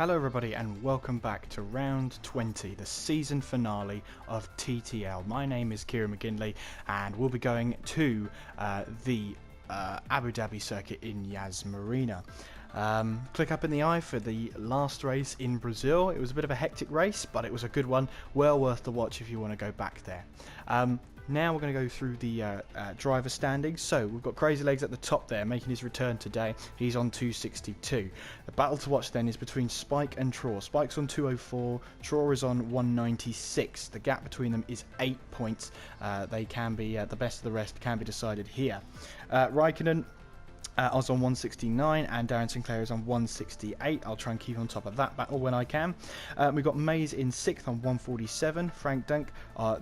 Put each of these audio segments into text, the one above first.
Hello everybody and welcome back to round 20, the season finale of TTL. My name is Kieran McGinley and we'll be going to the Abu Dhabi circuit in Yas Marina. Click up in the eye for the last race in Brazil. It was a bit of a hectic race, but it was a good one, well worth the watch if you want to go back there. Now we're going to go through the driver standings. So we've got Crazy Legs at the top there, making his return today. He's on 262. The battle to watch then is between Spike and Traw. Spike's on 204, Traw is on 196. The gap between them is 8 points. They can be, the best of the rest can be decided here. Raikkonen I was on 169 and Darren Sinclair is on 168. I'll try and keep on top of that battle when I can. We've got Mays in 6th on 147. Frank Dunk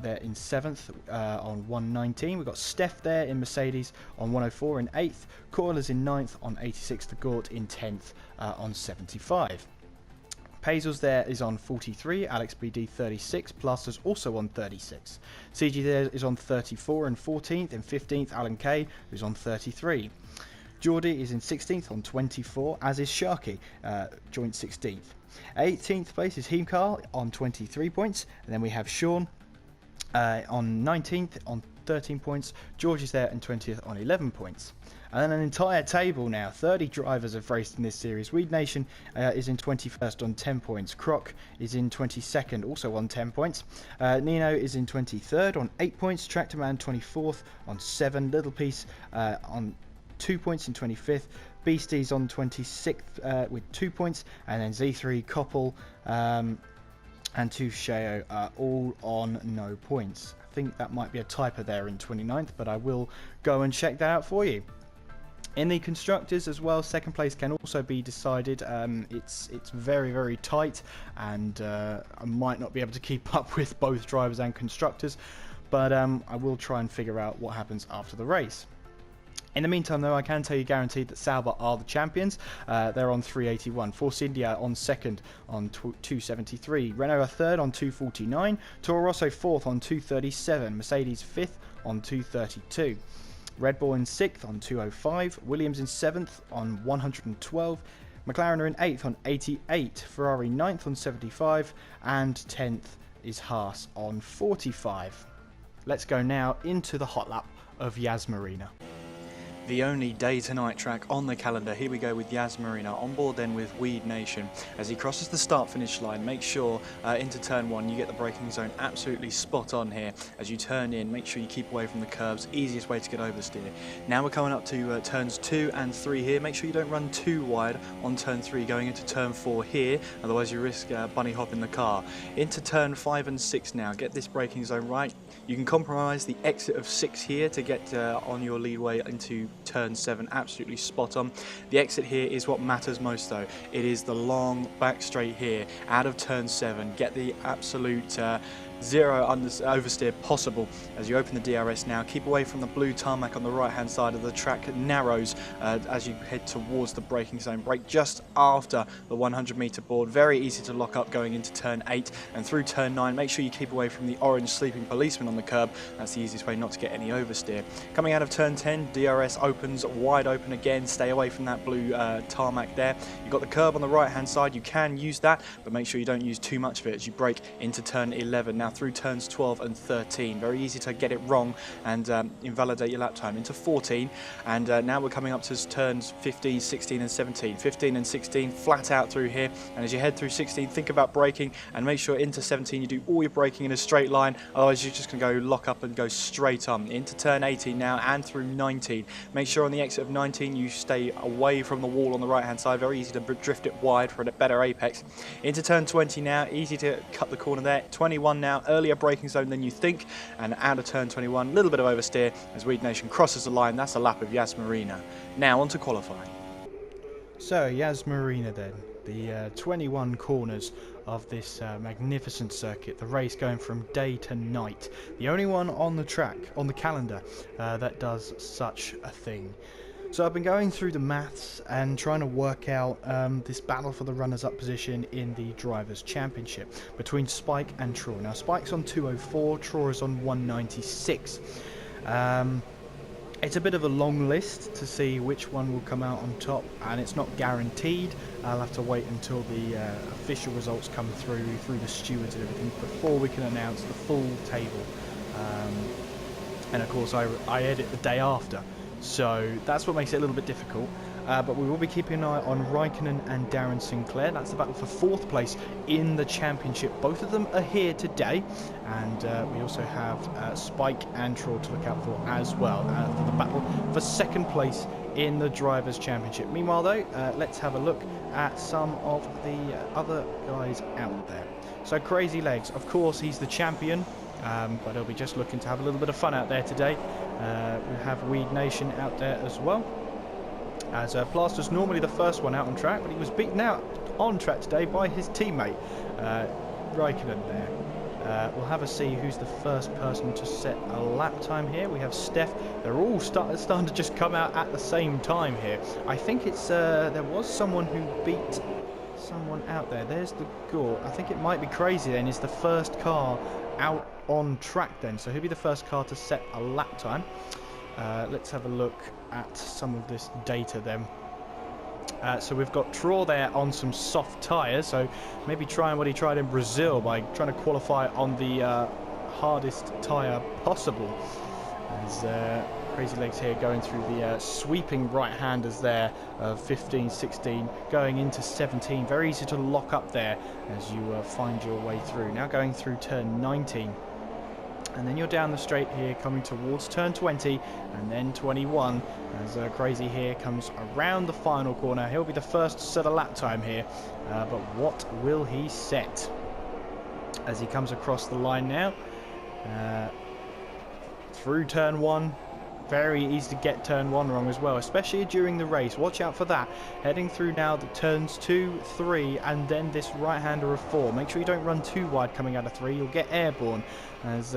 there in 7th on 119. We've got Steph there in Mercedes on 104 in 8th. Coilers in 9th on 86. The Gort in 10th on 75. Pazels there is on 43, Alex BD 36, Plasters also on 36. CG there is on 34 and 14th. In 15th, Alan Kay, who's on 33. Geordie is in 16th on 24, as is Sharky, joint 16th. 18th place is Heemkarl on 23 points, and then we have Sean on 19th on 13 points. George is there in 20th on 11 points. And then an entire table now. 30 drivers have raced in this series. Weed Nation is in 21st on 10 points. Croc is in 22nd, also on 10 points. Nino is in 23rd on 8 points. Tractorman 24th on 7. Little Piece on 2 points in 25th. Beasties on 26th with 2 points. And then Z3, Koppel and Toucheo are all on no points. I think that might be a typo there in 29th, but I will go and check that out for you. In the constructors as well, second place can also be decided. It's very, very tight, and I might not be able to keep up with both drivers and constructors, but I will try and figure out what happens after the race. In the meantime, though, I can tell you guaranteed that Sauber are the champions. They're on 381. Force India on second on 273. Renault are third on 249. Toro Rosso fourth on 237. Mercedes fifth on 232. Red Bull in 6th on 205, Williams in 7th on 112, McLaren are in 8th on 88, Ferrari 9th on 75, and 10th is Haas on 45. Let's go now into the hot lap of Yas Marina. The only day-to-night track on the calendar. Here we go with Yas Marina, on board then with Weed Nation. As he crosses the start-finish line, make sure into turn 1 you get the braking zone absolutely spot on here. As you turn in, make sure you keep away from the curbs, easiest way to get oversteer. Now we're coming up to turns 2 and 3 here. Make sure you don't run too wide on turn 3 going into turn 4 here, otherwise you risk bunny hopping the car. Into turn 5 and 6 now, get this braking zone right. You can compromise the exit of 6 here to get on your leadway into turn 7, absolutely spot on. The exit here is what matters most though. It is the long back straight here out of turn 7. Get the absolute zero oversteer possible as you open the DRS now. Keep away from the blue tarmac on the right hand side of the track. It narrows as you head towards the braking zone. Brake just after the 100-meter board. Very easy to lock up going into turn 8 and through turn 9. Make sure you keep away from the orange sleeping policeman on the curb. That's the easiest way not to get any oversteer. Coming out of turn 10, DRS opens wide open again. Stay away from that blue tarmac there. You've got the curb on the right hand side. You can use that, but make sure you don't use too much of it as you brake into turn 11. Now through turns 12 and 13, very easy to get it wrong and invalidate your lap time. Into 14, and now we're coming up to turns 15, 16 and 17. 15 and 16 flat out through here, and as you head through 16, think about braking and make sure into 17 you do all your braking in a straight line, otherwise you're just going to go lock up and go straight on. Into turn 18 now and through 19. Make sure on the exit of 19 you stay away from the wall on the right hand side. Very easy to drift it wide for a better apex. Into turn 20 now, easy to cut the corner there. 21 now, earlier braking zone than you think, and out of turn 21, a little bit of oversteer as Weed Nation crosses the line. That's a lap of Yas Marina. Now on to qualifying. So Yas Marina then, the 21 corners of this magnificent circuit, the race going from day to night. The only one on the track, on the calendar, that does such a thing. So I've been going through the maths and trying to work out this battle for the runners-up position in the Drivers' Championship between Spike and Traw. Now Spike's on 204, Traw is on 196. It's a bit of a long list to see which one will come out on top, and it's not guaranteed. I'll have to wait until the official results come through the stewards and everything before we can announce the full table. And of course I edit the day after, so that's what makes it a little bit difficult. But we will be keeping an eye on Raikkonen and Darren Sinclair. That's the battle for 4th place in the championship. Both of them are here today, and we also have Spike and Troll to look out for as well for the battle for 2nd place in the Drivers' Championship. Meanwhile though, let's have a look at some of the other guys out there. So Crazy Legs, of course he's the champion, but he'll be just looking to have a little bit of fun out there today. We have Weed Nation out there as well, as Plaster's normally the first one out on track, but he was beaten out on track today by his teammate Raikkonen there. We'll have a see who's the first person to set a lap time here. We have Steph. They're all starting to just come out at the same time here. I think it's there was someone who beat someone out there. There's the Gore. I think it might be Crazy then. Is the first car out on track then, so he'll be the first car to set a lap time. Let's have a look at some of this data then. So we've got Traw there on some soft tyres, so maybe trying what he tried in Brazil by trying to qualify on the hardest tyre possible. As Crazy Legs here going through the sweeping right-handers there of 15, 16, going into 17. Very easy to lock up there as you find your way through. Now going through turn 19. And then you're down the straight here, coming towards turn 20 and then 21, as Crazy here comes around the final corner. He'll be the first to set a lap time here, but what will he set as he comes across the line now? Through turn 1. Very easy to get turn 1 wrong as well, especially during the race. Watch out for that. Heading through now the turns 2, 3, and then this right-hander of 4. Make sure you don't run too wide coming out of 3. You'll get airborne. As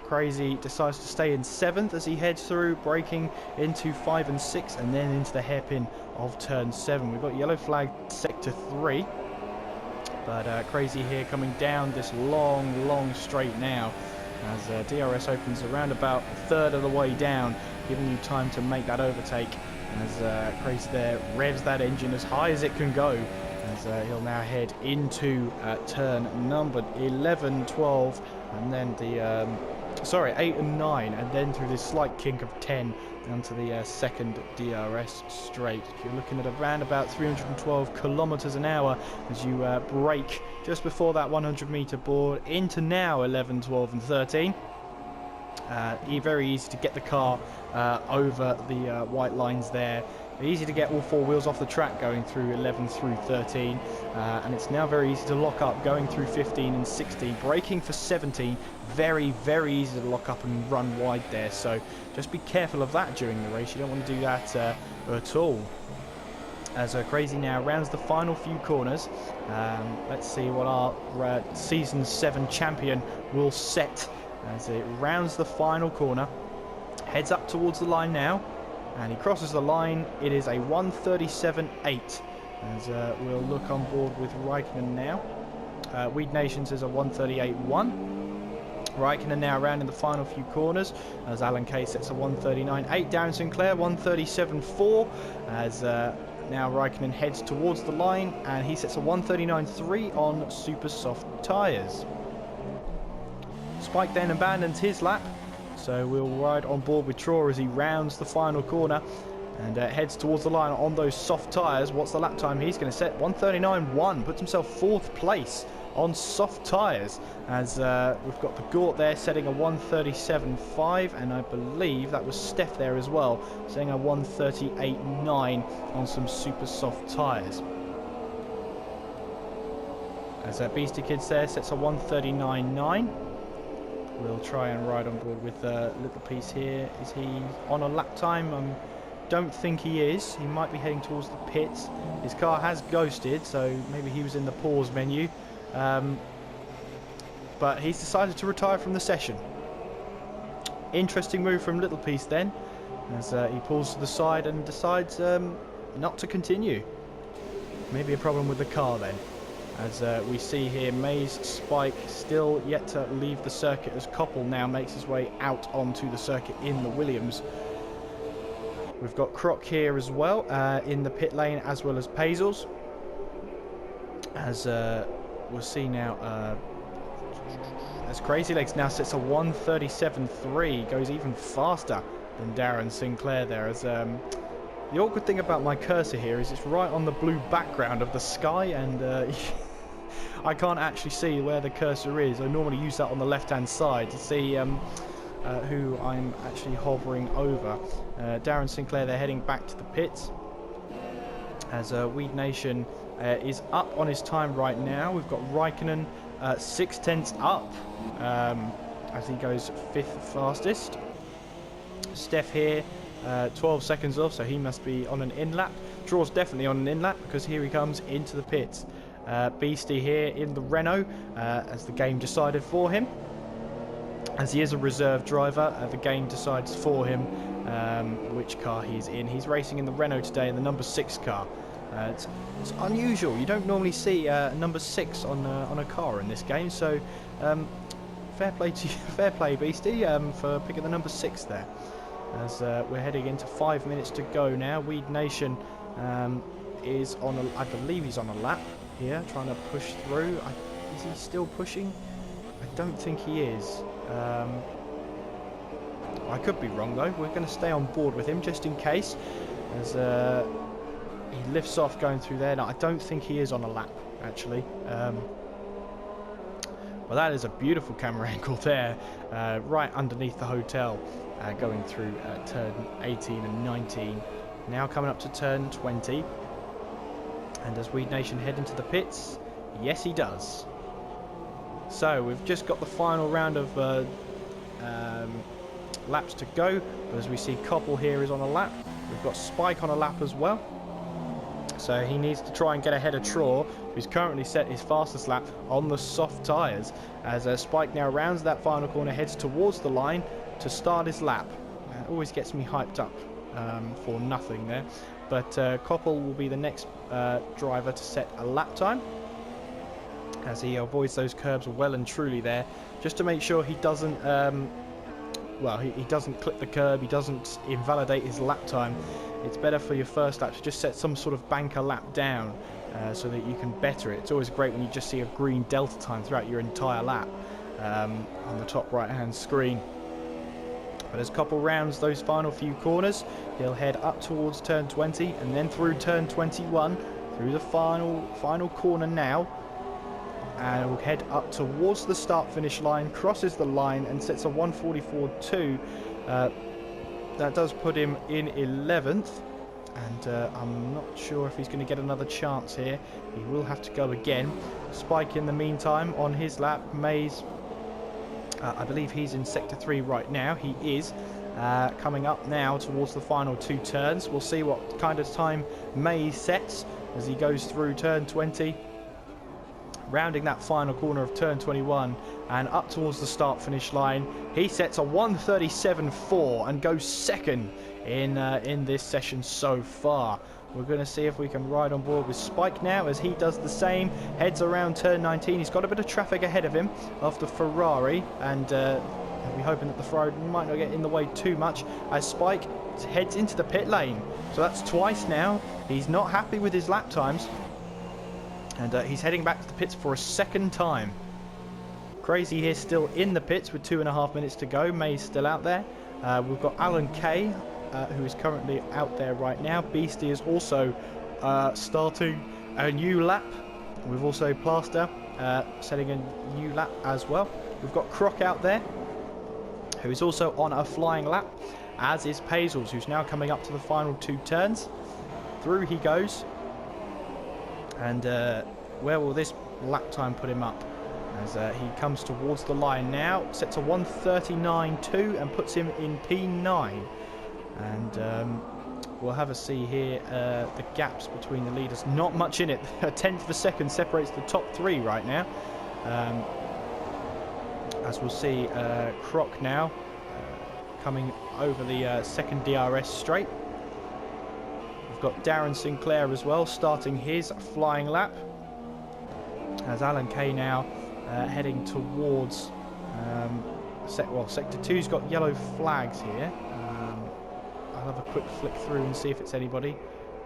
Crazy decides to stay in 7th as he heads through, braking into 5 and 6, and then into the hairpin of turn 7. We've got yellow flag sector 3. But Crazy here coming down this long straight now, as DRS opens around about a third of the way down, giving you time to make that overtake, as Crazy there revs that engine as high as it can go, as he'll now head into turn numbered 11, 12, and then the 8 and 9, and then through this slight kink of 10 onto the second DRS straight. You're looking at around about 312 kilometers an hour as you brake just before that 100-meter board into now 11, 12 and 13. Very easy to get the car over the white lines there. Easy to get all 4 wheels off the track going through 11 through 13, and it's now very easy to lock up going through 15 and 16, braking for 17. Very easy to lock up and run wide there, so just be careful of that during the race. You don't want to do that at all. As Crazy now rounds the final few corners. Let's see what our season 7 champion will set as it rounds the final corner, heads up towards the line now, and he crosses the line. It is a 1:37.8, as we'll look on board with Raikkonen now. Weed Nation says a 1:38.1. Raikkonen now around in the final few corners, as Alan Kay sets a 1:39.8. Darren Sinclair 1:37.4, as now Raikkonen heads towards the line, and he sets a 1:39.3 on super soft tyres. Spike then abandons his lap, so we'll ride on board with Traw as he rounds the final corner and heads towards the line on those soft tyres. What's the lap time he's going to set? 1:39.1, puts himself 4th place on soft tyres, as we've got the Gort there setting a 1:37.5, and I believe that was Steph there as well, setting a 1:38.9 on some super soft tyres. As Beastie Kids there sets a 1:39.9. We'll try and ride on board with Little Piece here. Is he on a lap time? Don't think he is. He might be heading towards the pits. His car has ghosted, so maybe he was in the pause menu. But he's decided to retire from the session. Interesting move from Little Piece then, as he pulls to the side and decides not to continue. Maybe a problem with the car then. As we see here, Maze Spike still yet to leave the circuit, as Koppel now makes his way out onto the circuit in the Williams. We've got Croc here as well in the pit lane, as well as Pazels. As we'll see now, as Crazy Legs now sets a 1:37.3, goes even faster than Darren Sinclair there. As the awkward thing about my cursor here is it's right on the blue background of the sky, and I can't actually see where the cursor is. I normally use that on the left-hand side to see who I'm actually hovering over. Darren Sinclair, they're heading back to the pits as Weed Nation is up on his time right now. We've got Raikkonen 6/10 up as he goes 5th fastest. Steph here 12 seconds off, so he must be on an in-lap. Draw's definitely on an in-lap because here he comes into the pits. Beastie here in the Renault as the game decided for him. As he is a reserve driver, the game decides for him which car he's in. He's racing in the Renault today in the number 6 car. It's unusual. You don't normally see number 6 on a car in this game. So fair play to you, fair play, Beastie, for picking the number 6 there. As we're heading into 5 minutes to go now. Weed Nation is on a, I believe he's on a lap here, trying to push through. Is he still pushing? I don't think he is. I could be wrong though. We're going to stay on board with him just in case, as he lifts off going through there. Now I don't think he is on a lap actually. Well, that is a beautiful camera angle there, right underneath the hotel, going through turn 18 and 19. Now coming up to turn 20, and does Weed Nation head into the pits? Yes, he does. So we've just got the final round of laps to go, but as we see, Koppel here is on a lap. We've got Spike on a lap as well, so he needs to try and get ahead of Traw, who's currently set his fastest lap on the soft tyres. As Spike now rounds that final corner, heads towards the line to start his lap. Always gets me hyped up for nothing there, but Koppel will be the next driver to set a lap time, as he avoids those curbs well and truly there, just to make sure he doesn't well, he doesn't clip the curb, he doesn't invalidate his lap time. It's better for your first lap to just set some sort of banker lap down so that you can better it. It's always great when you just see a green delta time throughout your entire lap on the top right hand screen. But as Koppel rounds those final few corners, he'll head up towards turn 20 and then through turn 21, through the final corner now, and will head up towards the start finish line, crosses the line and sets a 1:44.2. That does put him in 11th, and I'm not sure if he's going to get another chance here. He will have to go again. Spike in the meantime on his lap. Mays, I believe he's in sector 3 right now. He is coming up now towards the final 2 turns. We'll see what kind of time Mays sets as he goes through turn 20, rounding that final corner of turn 21 and up towards the start finish line. He sets a 1:37.4 and goes second in this session so far. We're going to see if we can ride on board with Spike now as he does the same, heads around turn 19. He's got a bit of traffic ahead of him after Ferrari, and we're hoping that the Ferrari might not get in the way too much as Spike heads into the pit lane. So that's twice now. He's not happy with his lap times, and he's heading back to the pits for a second time. Crazy here still in the pits with 2.5 minutes to go. May's still out there. We've got Alan Kay, who is currently out there right now. Beastie is also starting a new lap. We've also Plaster setting a new lap as well. We've got Croc out there, who is also on a flying lap, as is Pazels, who's now coming up to the final 2 turns. Through he goes. And where will this lap time put him up? As he comes towards the line now, sets a 1:39.2 and puts him in P9. And we'll have a see here, the gaps between the leaders. Not much in it. A tenth of a second separates the top 3 right now. As we'll see, Croc now coming over the second DRS straight. We've got Darren Sinclair as well, starting his flying lap. As Alan Kay now heading towards sector 2's got yellow flags here. I'll have a quick flick through and see if it's anybody.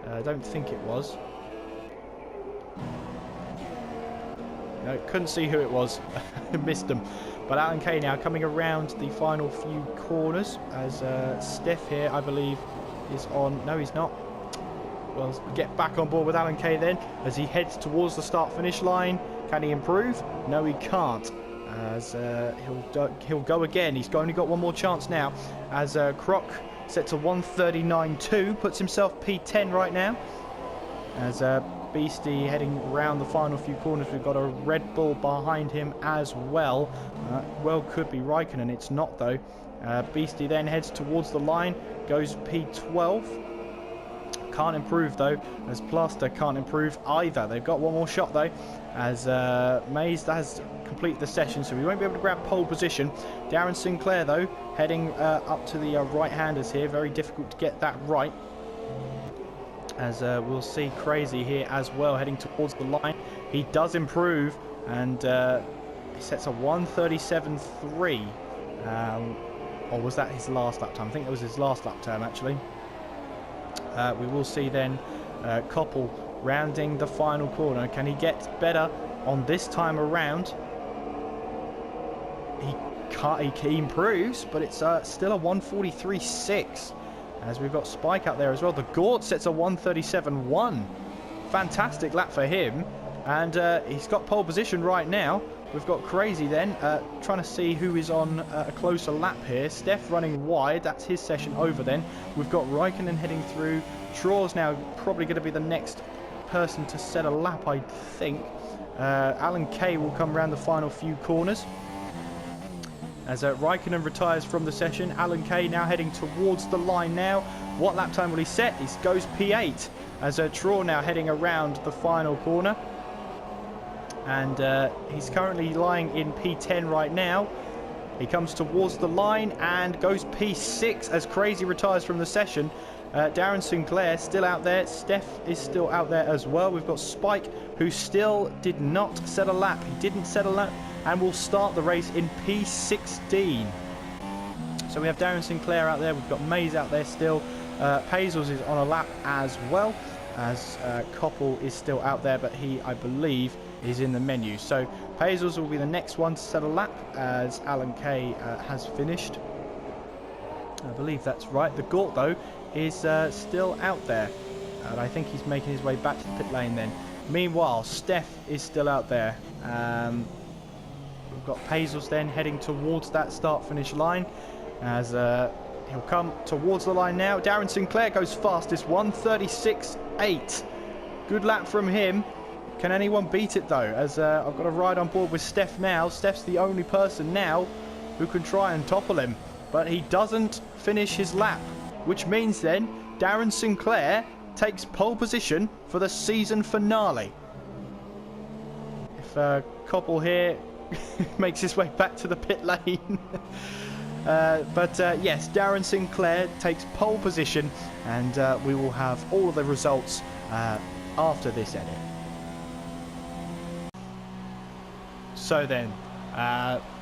I don't think it was. No, couldn't see who it was. Missed them. But Alan Kay now coming around the final few corners as Steph here, I believe, is on. No, he's not. Well, get back on board with Alan Kay then as he heads towards the start-finish line. Can he improve? No, he can't. As he'll go again. He's only got one more chance now. As Croc sets a 1:39.2, puts himself P10 right now. As Beastie heading around the final few corners. We've got a Red Bull behind him as well. Well, could be Raikkonen. It's not though. Beastie then heads towards the line. Goes P12. Can't improve though, as Plaster can't improve either. They've got one more shot though, as Mays has completed the session, so we won't be able to grab pole position. Darren Sinclair though, heading up to the right-handers here. Very difficult to get that right. As we'll see Crazy here as well, heading towards the line. He does improve, and he sets a 1:37.3. Or was that his last lap time? I think it was his last lap time actually. We will see then Koppel rounding the final corner. Can he get better on this time around? He improves, but it's still a 1:43.6. As we've got Spike out there as well. The Gort sets a 1:37.1. Fantastic lap for him. And he's got pole position right now. We've got Crazy then, trying to see who is on a closer lap here. Steph running wide, that's his session over then. We've got Raikkonen heading through. Traw's now probably going to be the next person to set a lap, I think. Alan Kay will come around the final few corners. As Raikkonen retires from the session, Alan Kay now heading towards the line now. What lap time will he set? He goes P8. As Traw now heading around the final corner. And he's currently lying in P10 right now. He comes towards the line and goes P6 as Crazy retires from the session. Darren Sinclair still out there. Steph is still out there as well. We've got Spike, who still did not set a lap. He didn't set a lap and will start the race in P16. So we have Darren Sinclair out there. We've got Mays out there still. Pazels is on a lap as well, as Koppel is still out there, but he, I believe, is in the menu. So Pazels will be the next one to set a lap, as Alan Kay has finished. I believe that's right. The Gort, though, is still out there, and I think he's making his way back to the pit lane then. Meanwhile, Steph is still out there. We've got Pazels then heading towards that start-finish line, as he'll come towards the line now. Darren Sinclair goes fastest, 1:36.8. Good lap from him. Can anyone beat it though? As I've got to ride on board with Steph now. Steph's the only person now who can try and topple him. But he doesn't finish his lap, which means then Darren Sinclair takes pole position for the season finale. If Koppel here makes his way back to the pit lane. Yes, Darren Sinclair takes pole position, and we will have all of the results after this edit. So then,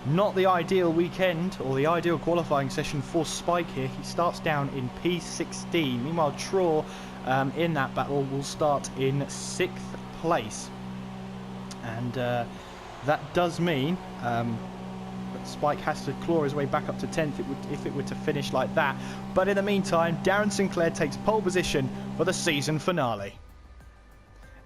not the ideal weekend or the ideal qualifying session for Spike here. He starts down in P16. Meanwhile, Traw in that battle will start in 6th place. And that does mean that Spike has to claw his way back up to 10th if it were to finish like that. But in the meantime, Darren Sinclair takes pole position for the season finale.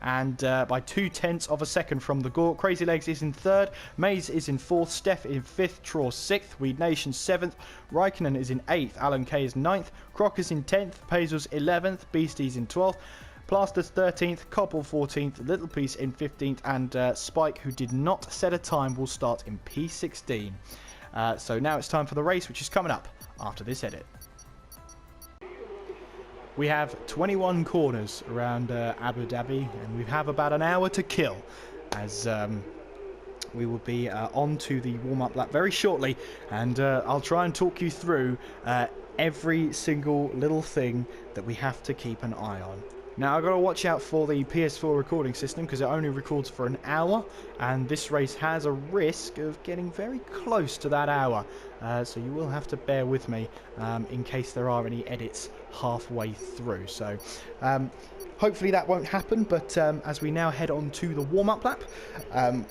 And by 0.2 of a second from the Gort. Crazy Legs is in 3rd, Mays is in 4th, Steph in 5th, Traw 6th, Weed Nation 7th, Raikkonen is in 8th, Alan Kay is 9th, Croc is in 10th, Pazels 11th, Beastie's in 12th, Plaster's 13th, Koppel 14th, Little Piece in 15th, and Spike, who did not set a time, will start in P16. So now it's time for the race, which is coming up after this edit. We have 21 corners around Abu Dhabi, and we have about an hour to kill, as we will be on to the warm-up lap very shortly, and I'll try and talk you through every single little thing that we have to keep an eye on. Now, I've got to watch out for the PS4 recording system because it only records for an hour, and this race has a risk of getting very close to that hour. So you will have to bear with me in case there are any edits halfway through. So hopefully that won't happen, but as we now head on to the warm-up lap,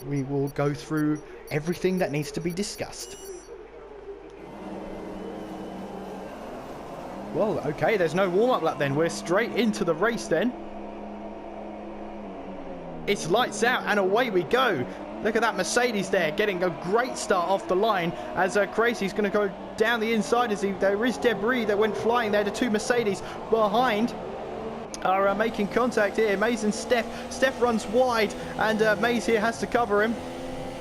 we will go through everything that needs to be discussed. Well, okay, there's no warm-up lap then. We're straight into the race then. It's lights out and away we go. Look at that Mercedes there, getting a great start off the line as Crazy's going to go down the inside as there is debris that went flying there. The two Mercedes behind are making contact here. Mays and Steph. Steph runs wide and Mays here has to cover him.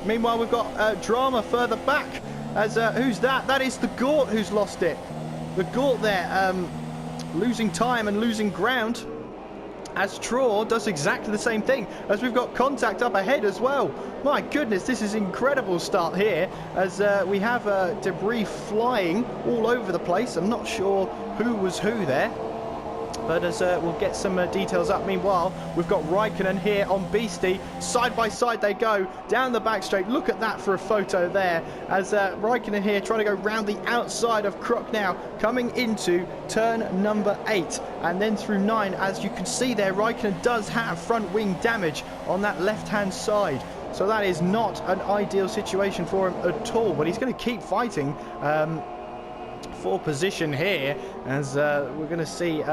Meanwhile, we've got drama further back as who's that? That is the Gort who's lost it. The Gort there losing time and losing ground as Traw does exactly the same thing as we've got contact up ahead as well. My goodness, this is an incredible start here as we have debris flying all over the place. I'm not sure who was who there, but as we'll get some details up. Meanwhile, we've got Raikkonen here on Beastie. Side by side they go down the back straight. Look at that for a photo there as Raikkonen here trying to go round the outside of Croc now, coming into turn number 8 and then through 9. As you can see there, Raikkonen does have front wing damage on that left-hand side. So that is not an ideal situation for him at all, but he's going to keep fighting for position here as we're going to see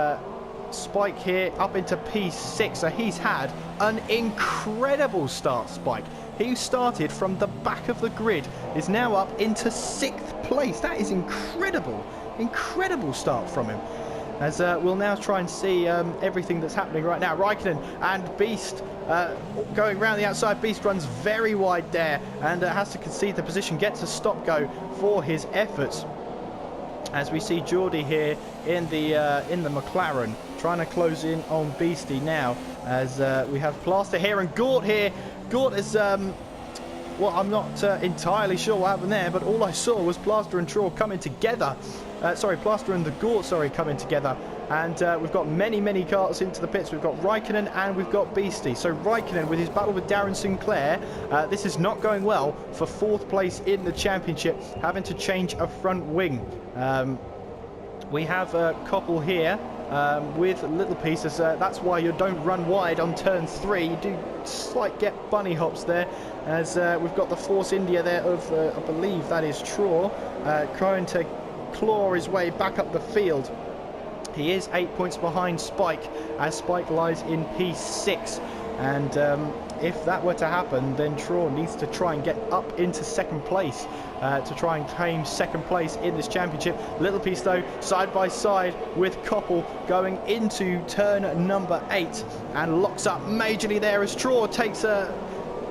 Spike here up into P6. So he's had an incredible start, Spike. He started from the back of the grid, is now up into 6th place. That is incredible. Incredible start from him. As we'll now try and see everything that's happening right now. Raikkonen and Beast going around the outside. Beast runs very wide there and has to concede the position, gets a stop go for his efforts. As we see Geordie here in the McLaren trying to close in on Beastie now, as we have Plaster here and Gort here. Gort is well, I'm not entirely sure what happened there, but all I saw was Plaster and Traw coming together. Plaster and the Gort, coming together. And we've got many cars into the pits. We've got Raikkonen and we've got Beastie. So Raikkonen with his battle with Darren Sinclair, this is not going well for 4th place in the championship, having to change a front wing. We have Koppel here with little pieces. That's why you don't run wide on turn 3. You do get bunny hops there. As we've got the Force India there of, I believe that is Traw, trying to claw his way back up the field. He is 8 points behind Spike, as Spike lies in P6. And if that were to happen, then Traw needs to try and get up into 2nd place to try and claim 2nd place in this championship. Little Piece, though, side by side with Koppel going into turn number 8 and locks up majorly there as Traw takes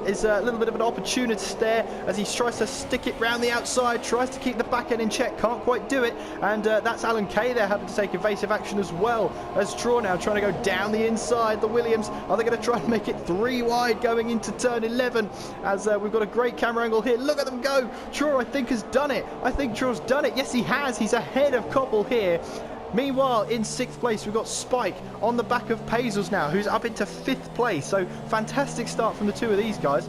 is a little bit of an opportunist there as he tries to stick it round the outside, tries to keep the back end in check, can't quite do it, and that's Alan Kay there having to take evasive action as well as Traw now trying to go down the inside. The Williams, are they going to try and make it 3 wide going into turn 11 as we've got a great camera angle here. Look at them go. Traw, I think, has done it. I think Traw's done it. Yes, he has. He's ahead of Koppel here. Meanwhile, in 6th place, we've got Spike on the back of Pazels now, who's up into 5th place. So, fantastic start from the two of these guys.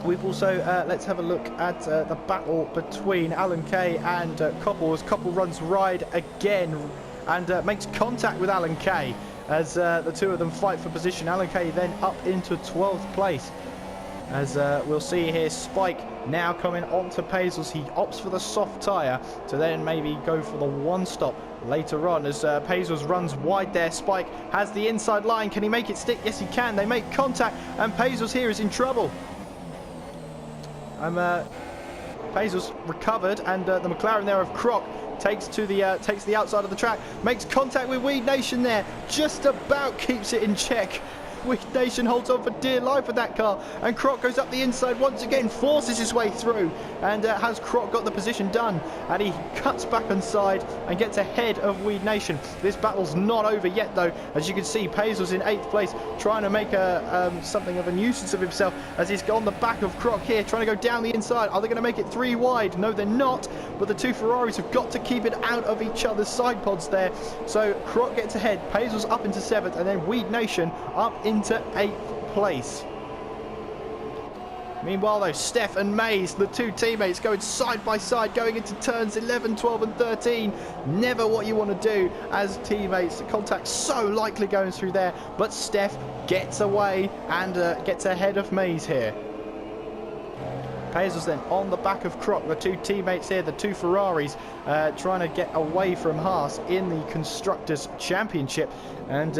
We've also, let's have a look at the battle between Alan Kay and Koppel, as Koppel runs wide again and makes contact with Alan Kay as the two of them fight for position. Alan Kay then up into 12th place. As we'll see here, Spike now coming onto Pazels. He opts for the soft tyre to then maybe go for the 1-stop later on as Pazels runs wide there. Spike has the inside line. Can he make it stick? Yes, he can. They make contact and Pazels here is in trouble. Pazels recovered and the McLaren there of Croc takes the outside of the track, makes contact with Weed Nation there, just about keeps it in check. Weed Nation holds on for dear life with that car, and Croc goes up the inside once again, forces his way through, and has Croc got the position done, and he cuts back inside and gets ahead of Weed Nation. This battle's not over yet though, as you can see Pazels in 8th place trying to make something of a nuisance of himself as he's on the back of Croc here, trying to go down the inside. Are they going to make it 3 wide? No, they're not, but the two Ferraris have got to keep it out of each other's side pods there. So Croc gets ahead, Pazels up into 7th, and then Weed Nation up into 8th place. Meanwhile, though, Steph and Mays, the two teammates, going side by side, going into turns 11, 12 and 13. Never what you want to do as teammates. The contact so likely going through there, but Steph gets away and gets ahead of Mays here. Pazos then on the back of Croc, the two teammates here, the two Ferraris, trying to get away from Haas in the Constructors' Championship. And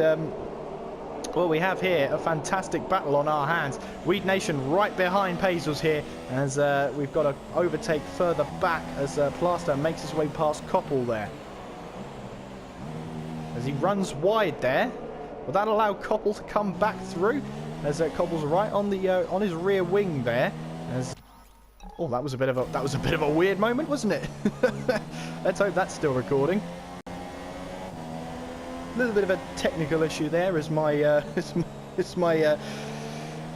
well, we have here a fantastic battle on our hands. Weed Nation right behind Pazos here, as we've got to overtake further back as Plaster makes his way past Koppel there. As he runs wide there, will that allow Koppel to come back through? As Koppel's right on the on his rear wing there. As oh, that was a bit of a weird moment, wasn't it? Let's hope that's still recording. A little bit of a technical issue there as my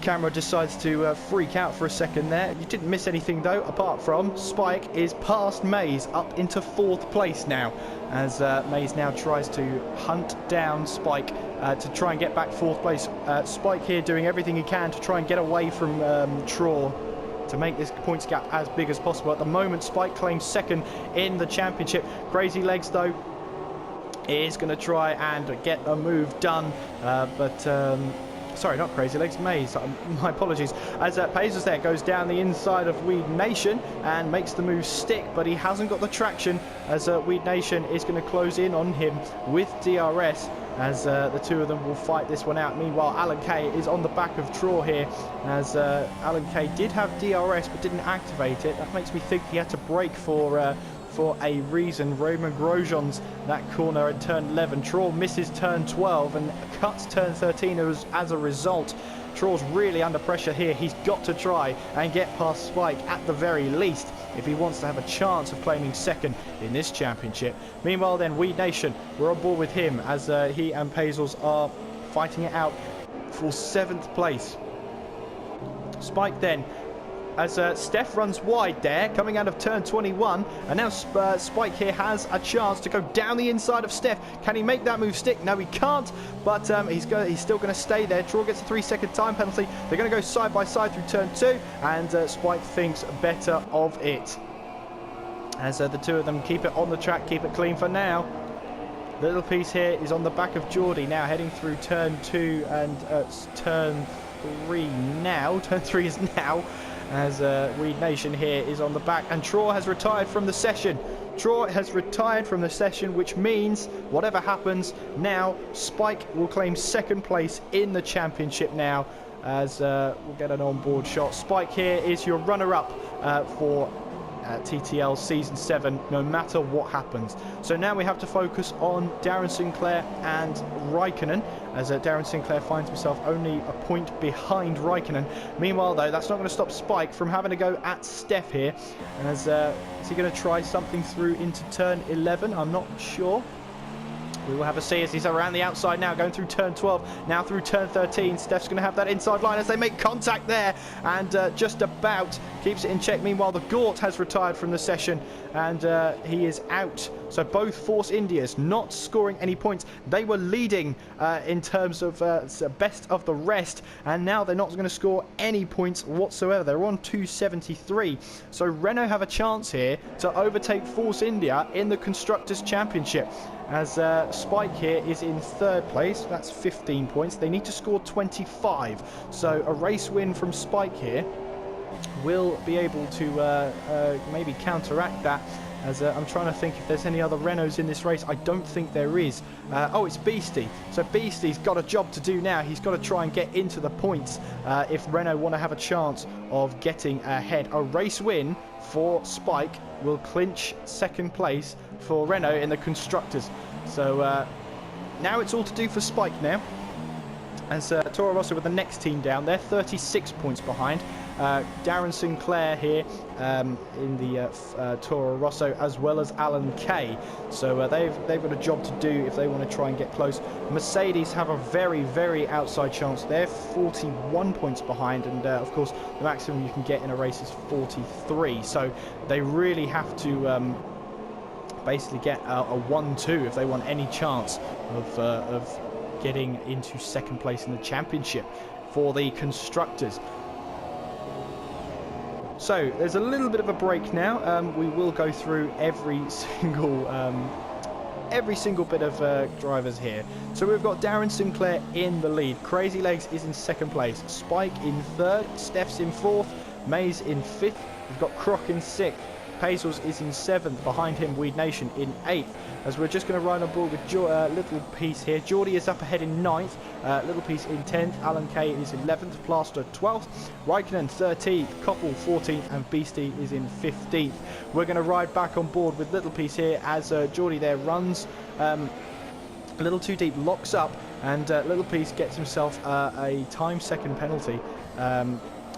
camera decides to freak out for a second there. You didn't miss anything though, apart from Spike is past Mays up into 4th place now, as Mays now tries to hunt down Spike to try and get back 4th place. Spike here doing everything he can to try and get away from Traw, to make this points gap as big as possible. At the moment, Spike claims 2nd in the championship. Crazy Legs, though, is going to try and get a move done. Sorry, not Crazy Legs, Maze. My apologies. As Pazos there goes down the inside of Weed Nation and makes the move stick, but he hasn't got the traction, as Weed Nation is going to close in on him with DRS, as the two of them will fight this one out. Meanwhile, Alan Kay is on the back of Traw here, as Alan Kay did have DRS but didn't activate it. That makes me think he had to brake for a reason. Roman Grosjean's that corner in turn 11. Traw misses turn 12 and cuts turn 13 as a result. Traw's really under pressure here. He's got to try and get past Spike at the very least if he wants to have a chance of claiming 2nd in this championship. Meanwhile then, Weed Nation, we're on board with him as he and Pazos are fighting it out for 7th place. Spike then, as Steph runs wide there, coming out of turn 21, and now Spike here has a chance to go down the inside of Steph. Can he make that move stick? No, he can't, but he's still going to stay there. Traw gets a 3-second time penalty. They're going to go side by side through turn 2, and Spike thinks better of it. As the two of them keep it on the track, keep it clean for now. The little piece here is on the back of Geordie, now heading through turn 2 and turn 3 now. Turn 3 is now, as Weed Nation here is on the back, and Traw has retired from the session. Traw has retired from the session, which means whatever happens now, Spike will claim 2nd place in the championship now, as we'll get an onboard shot. Spike here is your runner-up for TTL Season 7, no matter what happens. So now we have to focus on Darren Sinclair and Raikkonen, as Darren Sinclair finds himself only a point behind Raikkonen. Meanwhile, though, that's not going to stop Spike from having to go at Steph here. As is he going to try something through into turn 11? I'm not sure. We will have a see as he's around the outside now, going through turn 12, now through turn 13. Steph's going to have that inside line as they make contact there, and just about keeps it in check. Meanwhile, the Gort has retired from the session, and he is out. So both Force Indias not scoring any points. They were leading in terms of best of the rest, and now they're not going to score any points whatsoever. They're on 273. So Renault have a chance here to overtake Force India in the Constructors' Championship, as Spike here is in 3rd place. That's 15 points. They need to score 25. So a race win from Spike here will be able to maybe counteract that. As I'm trying to think if there's any other Renaults in this race. I don't think there is. Oh, it's Beastie. So Beastie's got a job to do now. He's got to try and get into the points if Renault want to have a chance of getting ahead. A race win for Spike will clinch 2nd place for Renault in the Constructors. So now it's all to do for Spike now, as Toro Rosso with the next team down. They're 36 points behind. Darren Sinclair here in the Toro Rosso, as well as Alan Kay. So they've got a job to do if they want to try and get close. Mercedes have a very, very outside chance. They're 41 points behind, and of course the maximum you can get in a race is 43. So they really have to basically get a 1-2 if they want any chance of getting into 2nd place in the championship for the Constructors. So there's a little bit of a break now. We will go through every single bit of drivers here. So we've got Darren Sinclair in the lead. Crazy Legs is in second place. Spike in third. Steph's in fourth. Mays in fifth. We've got Croc in sixth. Pazels is in seventh. Behind him, Weed Nation in eighth. As we're just going to ride on board with Little Piece here. Geordie is up ahead in ninth. Little Piece in 10th. Alan Kay is 11th. Plaster 12th. Raikkonen 13th. Koppel 14th. And Beastie is in 15th. We're going to ride back on board with Little Piece here as Geordie there runs a little too deep, locks up, and Little Piece gets himself a time second penalty.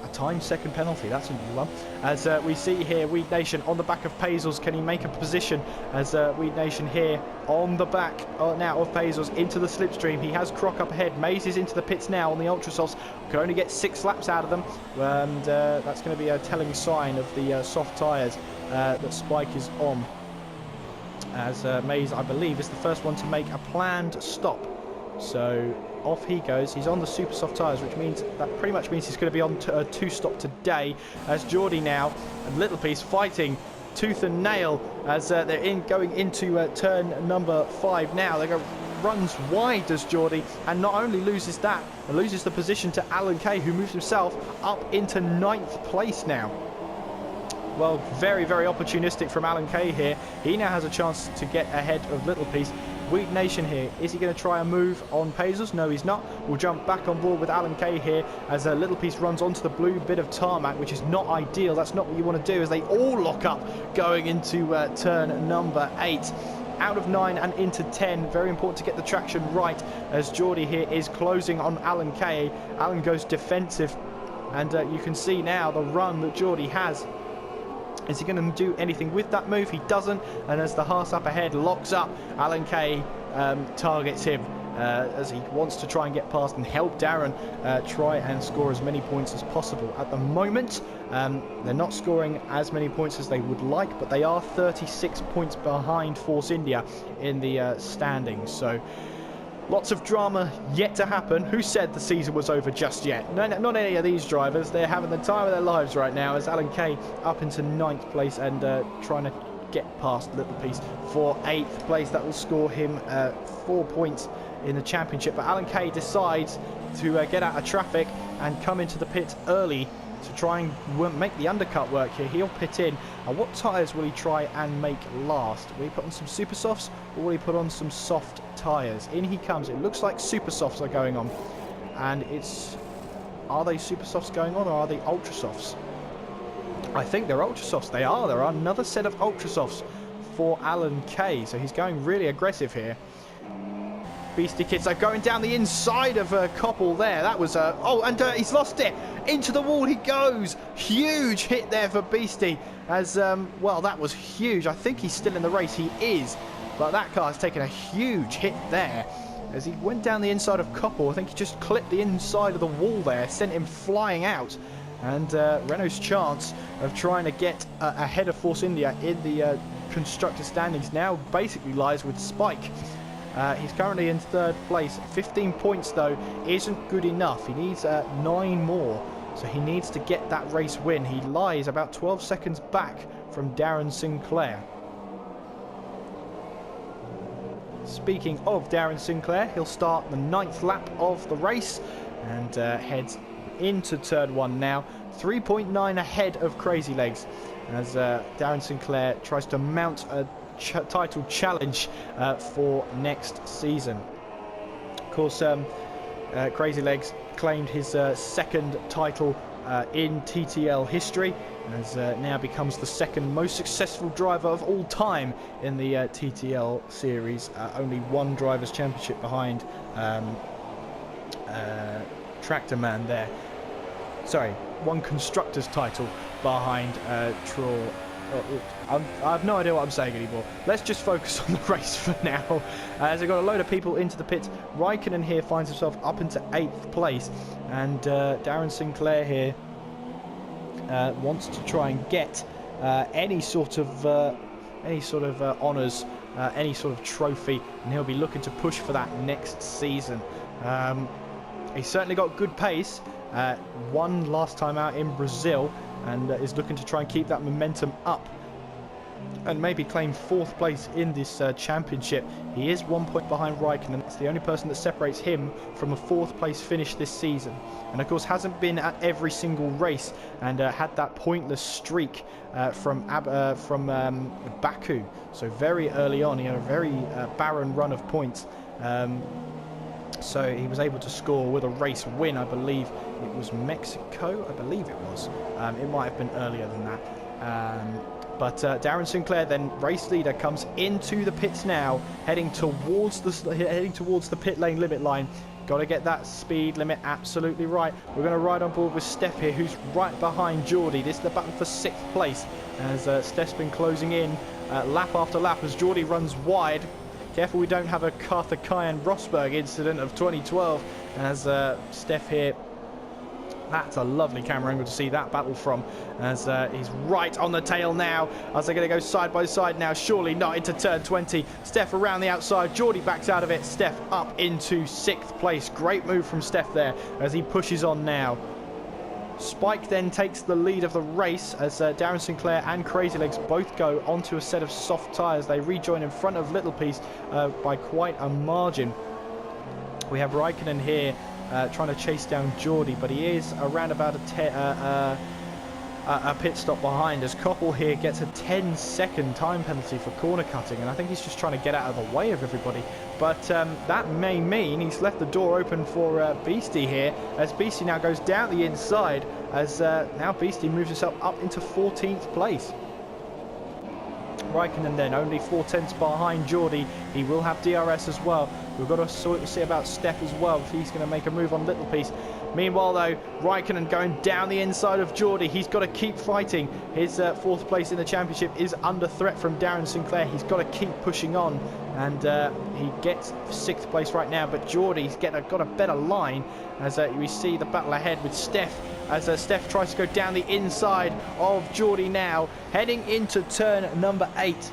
A time second penalty, that's a new one. As we see here, Weed Nation on the back of Pazels. Can he make a position? As Weed Nation here on the back now of Pazels into the slipstream. He has Croc up ahead. Mays is into the pits now on the Ultrasofts. Can only get 6 laps out of them. And that's going to be a telling sign of the soft tyres that Spike is on. As Mays, I believe, is the first one to make a planned stop. So off he goes. He's on the super soft tyres, which means that pretty much means he's going to be on a 2-stop today. As Geordie now and Little Piece fighting tooth and nail as they're going into turn number 5 now. They go runs wide as Geordie, and not only loses that, but loses the position to Alan Kay, who moves himself up into 9th place now. Well, very, very opportunistic from Alan Kay here. He now has a chance to get ahead of Little Piece. Weed Nation here. Is he going to try a move on Pazels? No, he's not. We'll jump back on board with Alan Kay here as a Little Piece runs onto the blue bit of tarmac, which is not ideal. That's not what you want to do, as they all lock up going into turn number 8. Out of 9 and into 10. Very important to get the traction right as Geordie here is closing on Alan Kay. Alan goes defensive, and you can see now the run that Geordie has. Is he going to do anything with that move? He doesn't. And as the Haas up ahead locks up, Alan Kay targets him as he wants to try and get past and help Darren try and score as many points as possible. At the moment, they're not scoring as many points as they would like, but they are 36 points behind Force India in the standings. So lots of drama yet to happen. Who said the season was over just yet? No, not any of these drivers. They're having the time of their lives right now as Alan Kay up into 9th place and trying to get past Little Piece for 8th place. That will score him 4 points in the championship. But Alan Kay decides to get out of traffic and come into the pit early to try and make the undercut work here. He'll pit in. And what tyres will he try and make last? Will he put on some super softs, or will he put on some soft tyres? In he comes. It looks like super softs are going on. And are they super softs going on, or are they ultra softs? I think they're ultra softs. They are. There are another set of ultra softs for Alan Kay. So he's going really aggressive here. Beastie Kids are going down the inside of Koppel there. That was and he's lost it. Into the wall he goes. Huge hit there for Beastie. As well, that was huge. I think he's still in the race. He is, but that car's taken a huge hit there as he went down the inside of Koppel. I think he just clipped the inside of the wall there, sent him flying out. And Renault's chance of trying to get ahead of Force India in the constructor standings now basically lies with Spike. He's currently in 3rd place. 15 points, though, isn't good enough. He needs 9 more. So he needs to get that race win. He lies about 12 seconds back from Darren Sinclair. Speaking of Darren Sinclair, he'll start the 9th lap of the race and heads into turn 1 now. 3.9 ahead of Crazy Legs as Darren Sinclair tries to mount a title challenge for next season. Of course, Crazy Legs claimed his 2nd title in TTL history, as now becomes the 2nd most successful driver of all time in the TTL series. Only 1 drivers' championship behind Tractor Man there. Sorry, 1 constructors title behind Troll. I have no idea what I'm saying anymore. Let's just focus on the race for now. As they've got a load of people into the pits. Raikkonen here finds himself up into 8th place, and Darren Sinclair here wants to try and get any sort of honours, any sort of trophy, and he'll be looking to push for that next season. He's certainly got good pace. Won last time out in Brazil, and is looking to try and keep that momentum up and maybe claim 4th place in this championship. He is 1 point behind Raikkonen. It's the only person that separates him from a 4th place finish this season, and of course hasn't been at every single race, and had that pointless streak from Baku. So very early on he had a very barren run of points, so he was able to score with a race win. I believe it was Mexico, I believe it was. It might have been earlier than that. But Darren Sinclair, then race leader, comes into the pits now, heading towards the pit lane limit line. Got to get that speed limit absolutely right. We're going to ride on board with Steph here, who's right behind Geordie. This is the battle for 6th place, as Steph's been closing in lap after lap as Geordie runs wide. Careful we don't have a Carthacayan-Rosberg incident of 2012, as Steph here. That's a lovely camera angle to see that battle from, as he's right on the tail now, as they're going to go side by side now. Surely not into turn 20. Steph around the outside. Geordie backs out of it. Steph up into 6th place. Great move from Steph there as he pushes on now. Spike then takes the lead of the race as Darren Sinclair and Crazy Legs both go onto a set of soft tyres. They rejoin in front of Little Piece by quite a margin. We have Raikkonen here trying to chase down Geordie, but he is around about a pit stop behind, as Koppel here gets a 10-second time penalty for corner cutting, and I think he's just trying to get out of the way of everybody. But that may mean he's left the door open for Beastie here, as Beastie now goes down the inside, as now Beastie moves himself up into 14th place. Raikkonen then only 4/10 behind Geordie. He will have DRS as well. We've got to see about Steph as well, if he's going to make a move on Little Piece. Meanwhile though, Raikkonen going down the inside of Geordie. He's got to keep fighting. His 4th place in the championship is under threat from Darren Sinclair. He's got to keep pushing on, and he gets 6th place right now, but Geordie's got a better line, as we see the battle ahead with Steph, as Steph tries to go down the inside of Geordie now, heading into turn number 8.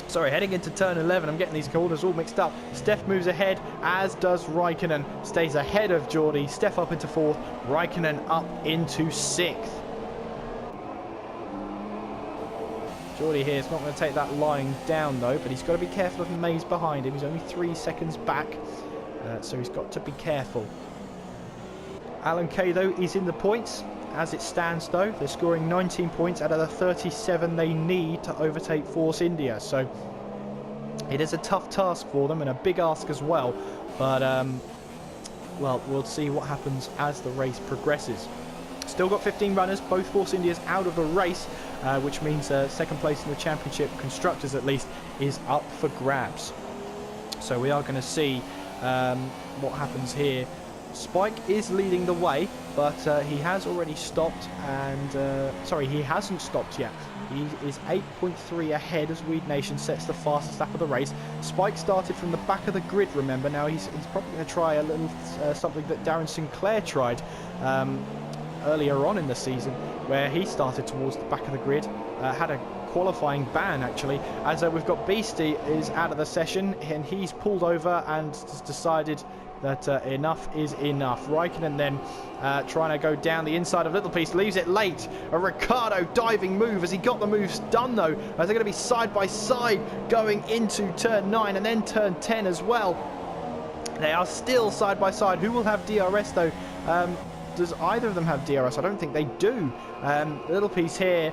Sorry, heading into turn 11. I'm getting these corners all mixed up. Steph moves ahead, as does Raikkonen. Stays ahead of Geordie. Steph up into 4th. Raikkonen up into 6th. Geordie here is not going to take that line down though, but he's got to be careful of Mays behind him. He's only 3 seconds back, so he's got to be careful. Alan Kay though is in the points. As it stands though, they're scoring 19 points out of the 37 they need to overtake Force India. So it is a tough task for them, and a big ask as well. But well, we'll see what happens as the race progresses. Still got 15 runners, both Force Indias out of the race, which means 2nd place in the championship, constructors at least, is up for grabs. So we are going to see what happens here. Spike is leading the way, but he has already stopped, and sorry, he hasn't stopped yet. He is 8.3 ahead as Weed Nation sets the fastest lap of the race. Spike started from the back of the grid, remember. Now he's probably going to try a little something that Darren Sinclair tried earlier on in the season, where he started towards the back of the grid, had a qualifying ban actually, as we've got Beastie is out of the session, and he's pulled over and has decided that enough is enough. Raikkonen then trying to go down the inside of Little Piece, leaves it late. A Ricciardo diving move, as he got the moves done though, as they're going to be side by side going into turn 9 and then turn 10 as well. They are still side by side. Who will have DRS though? Does either of them have DRS? I don't think they do. Little Piece here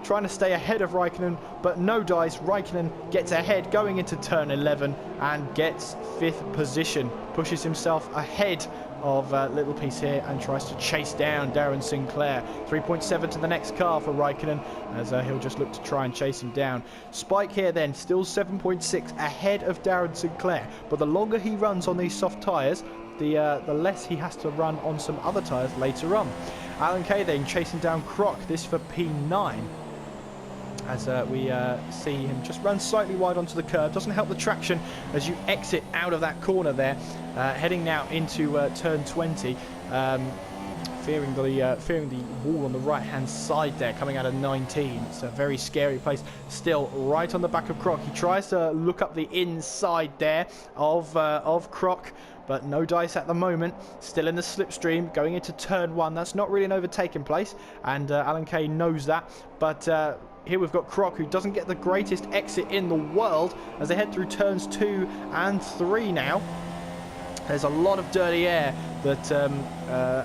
trying to stay ahead of Raikkonen, but no dice. Raikkonen gets ahead going into turn 11 and gets 5th position. Pushes himself ahead of Little Piece here and tries to chase down Darren Sinclair. 3.7 to the next car for Raikkonen, as he'll just look to try and chase him down. Spike here then, still 7.6 ahead of Darren Sinclair, but the longer he runs on these soft tyres, the less he has to run on some other tyres later on. Alan Kay then chasing down Croc, this for P9. As we see him just run slightly wide onto the curb. Doesn't help the traction as you exit out of that corner there. Heading now into turn 20 fearing the wall on the right-hand side there, coming out of 19. It's a very scary place. Still right on the back of Croc. He tries to look up the inside there of Croc, but no dice at the moment. Still in the slipstream, going into turn 1. That's not really an overtaking place, and Alan Kay knows that. But here we've got Croc, who doesn't get the greatest exit in the world as they head through turns 2 and 3 now. There's a lot of dirty air that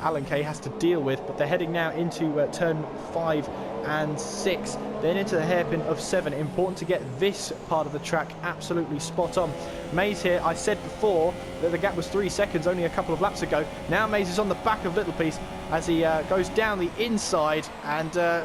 Alan Kay has to deal with, but they're heading now into turn 5 and 6, then into the hairpin of 7. Important to get this part of the track absolutely spot on. Mays here, I said before that the gap was 3 seconds only a couple of laps ago. Now Mays is on the back of Little Piece as he goes down the inside, and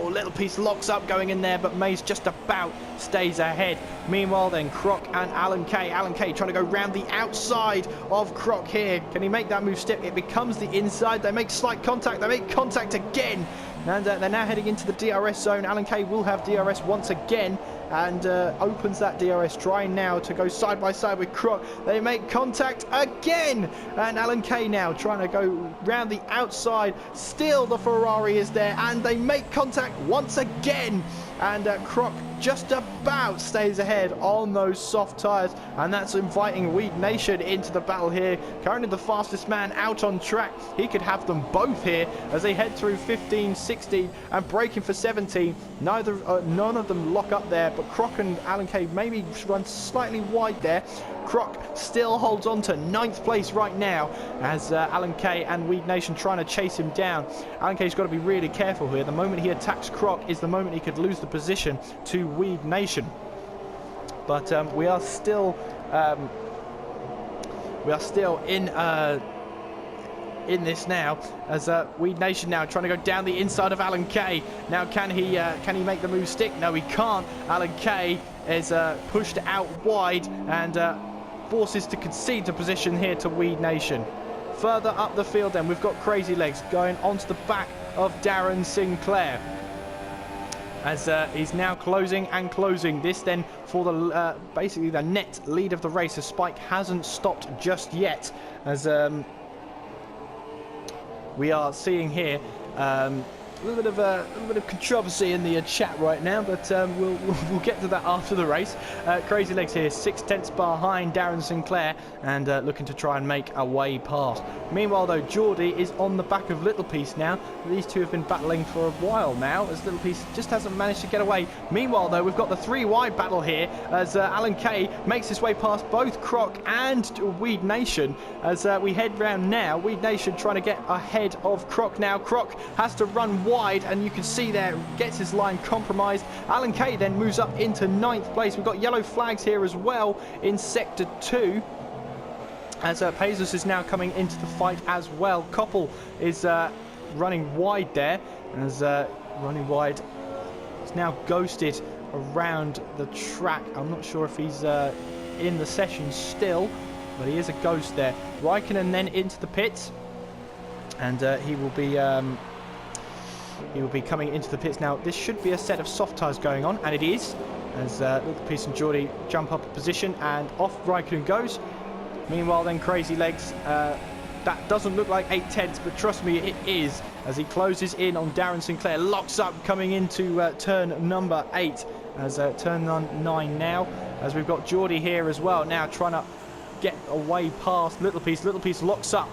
Little Piece locks up going in there, but Mays just about stays ahead. Meanwhile then, Croc and Alan Kay. Alan Kay trying to go round the outside of Croc here. Can he make that move step? It becomes the inside. They make slight contact. They make contact again. And they're now heading into the DRS zone. Alan Kay will have DRS once again, and opens that DRS, trying now to go side by side with Croc. They make contact again, and Alan Kay now trying to go round the outside. Still the Ferrari is there, and they make contact once again, and Croc just about stays ahead on those soft tyres, and that's inviting Weed Nation into the battle here. Currently the fastest man out on track. He could have them both here as they head through 15, 16 and braking for 17. None of them lock up there, but Croc and Alan Kay maybe run slightly wide there. Croc still holds on to 9th place right now as Alan Kay and Weed Nation trying to chase him down. Alan Kay's got to be really careful here. The moment he attacks Croc is the moment he could lose the position to Weed Nation. But we are still in this now as Weed Nation now trying to go down the inside of Alan Kay. Now can he make the move stick? No, he can't. Alan Kay is pushed out wide and forces to concede the position here to Weed Nation. Further up the field then, we've got Crazy Legs going onto the back of Darren Sinclair as he's now closing and closing. This then for the basically the net lead of the race, as Spike hasn't stopped just yet, as we are seeing here a little bit of controversy in the chat right now, but we'll get to that after the race. Crazy Legs here, 6/10 behind Darren Sinclair, and looking to try and make a way past. Meanwhile though, Geordie is on the back of Little Piece now. These two have been battling for a while now, as Little Piece just hasn't managed to get away. Meanwhile though, we've got the 3 wide battle here as Alan Kay makes his way past both Croc and Weed Nation as we head round now. Weed Nation trying to get ahead of Croc now. Croc has to run wide, and you can see there, gets his line compromised. Alan Kay then moves up into 9th place. We've got yellow flags here as well in Sector 2. As Pazos is now coming into the fight as well. Koppel is running wide there. As running wide, it's now ghosted around the track. I'm not sure if he's in the session still, but he is a ghost there. Raikkonen then into the pits, and he will be coming into the pits now. This should be a set of soft tyres going on, and it is, as Little Piece and Geordie jump up a position, and off Raikkonen goes. Meanwhile then, Crazy Legs, that doesn't look like 8/10, but trust me, it is, as he closes in on Darren Sinclair, locks up coming into turn number 8, as turn 9 now, as we've got Geordie here as well, now trying to get away past Little Piece. Little Piece locks up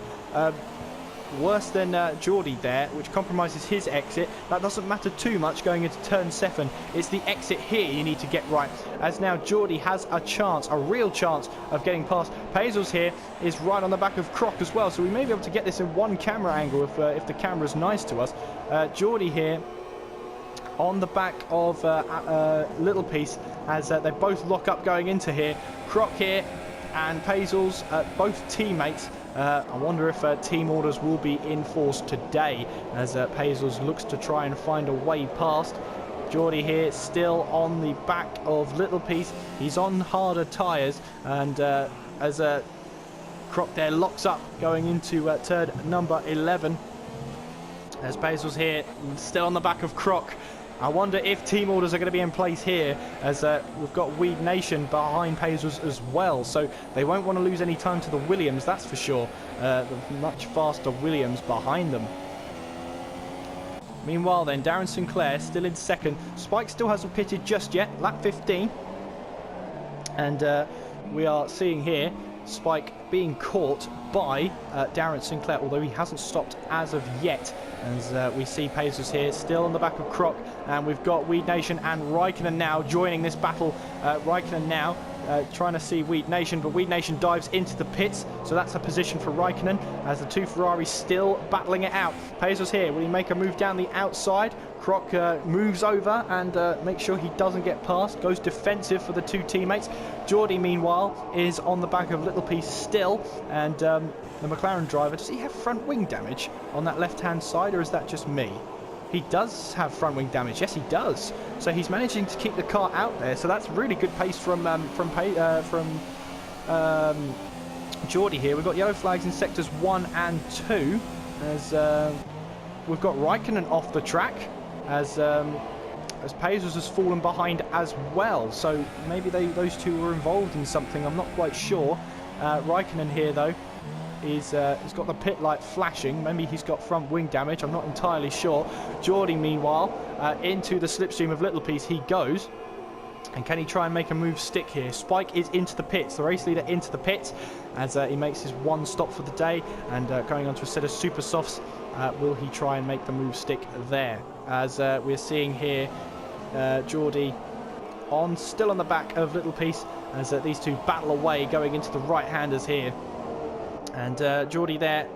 worse than Geordie there, which compromises his exit. That doesn't matter too much going into turn 7. It's the exit here you need to get right, as now Geordie has a chance, a real chance of getting past. Pazels here is right on the back of Croc as well, so we may be able to get this in one camera angle if the camera's nice to us. Geordie here on the back of Little Piece as they both lock up going into here. Croc here and Pazels, both teammates. I wonder if team orders will be enforced today, as Pazels looks to try and find a way past. Geordie here still on the back of Little Piece. He's on harder tyres, and as Croc there locks up going into turn number 11. As Pazels here still on the back of Croc. I wonder if team orders are going to be in place here, as we've got Weed Nation behind Pazers as well, so they won't want to lose any time to the Williams, that's for sure. The much faster Williams behind them. Meanwhile then, Darren Sinclair still in second. Spike still hasn't pitted just yet, lap 15. And we are seeing here Spike being caught by Darren Sinclair, although he hasn't stopped as of yet. As we see Pacers here still on the back of Croc, and we've got Weed Nation and Raikkonen now joining this battle. Raikkonen now trying to see Weed Nation, but Weed Nation dives into the pits, so that's a position for Raikkonen as the two Ferraris still battling it out. Pacers here, will he make a move down the outside? Croc moves over and makes sure he doesn't get past, goes defensive for the two teammates. Geordie, meanwhile, is on the back of Little Piece still, and the McLaren driver, does he have front wing damage on that left-hand side, or is that just me? He does have front wing damage, yes he does. So he's managing to keep the car out there, so that's really good pace from Geordie here. We've got yellow flags in sectors 1 and 2, as we've got Raikkonen off the track, as Pazers has fallen behind as well, so maybe those two were involved in something, I'm not quite sure. Raikkonen here though, he's got the pit light flashing, maybe he's got front wing damage, I'm not entirely sure. Geordie meanwhile, into the slipstream of Little Piece he goes. And can he try and make a move stick here? Spike is into the pits, the race leader into the pits, as he makes his one stop for the day, and going on to a set of super softs. Will he try and make the move stick there? As we're seeing here, Geordie still on the back of Little Piece, as these two battle away going into the right-handers here. And Geordie there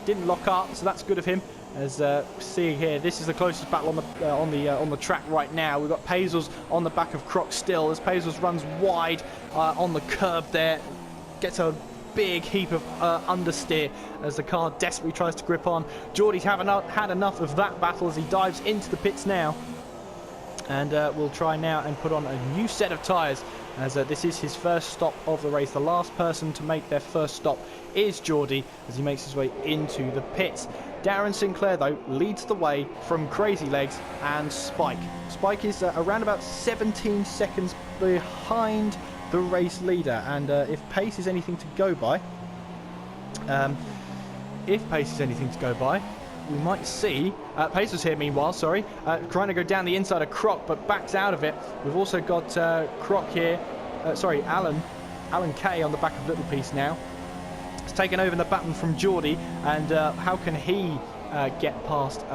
didn't lock up, so that's good of him. As seeing here, this is the closest battle on the track right now. We've got Pazels on the back of Croc still, as Pazels runs wide on the curb there, gets a big heap of understeer as the car desperately tries to grip on. Geordie's had enough of that battle as he dives into the pits now, and will try now and put on a new set of tyres, as this is his first stop of the race. The last person to make their first stop is Geordie, as he makes his way into the pits. Darren Sinclair though leads the way from Crazy Legs and Spike. Spike is around about 17 seconds behind the race leader, and if pace is anything to go by, we might see Pacers here meanwhile, sorry, trying to go down the inside of Croc but backs out of it. We've also got Croc here, Alan Kay on the back of Little Piece now. It's taken over the baton from Geordie, and how can he get past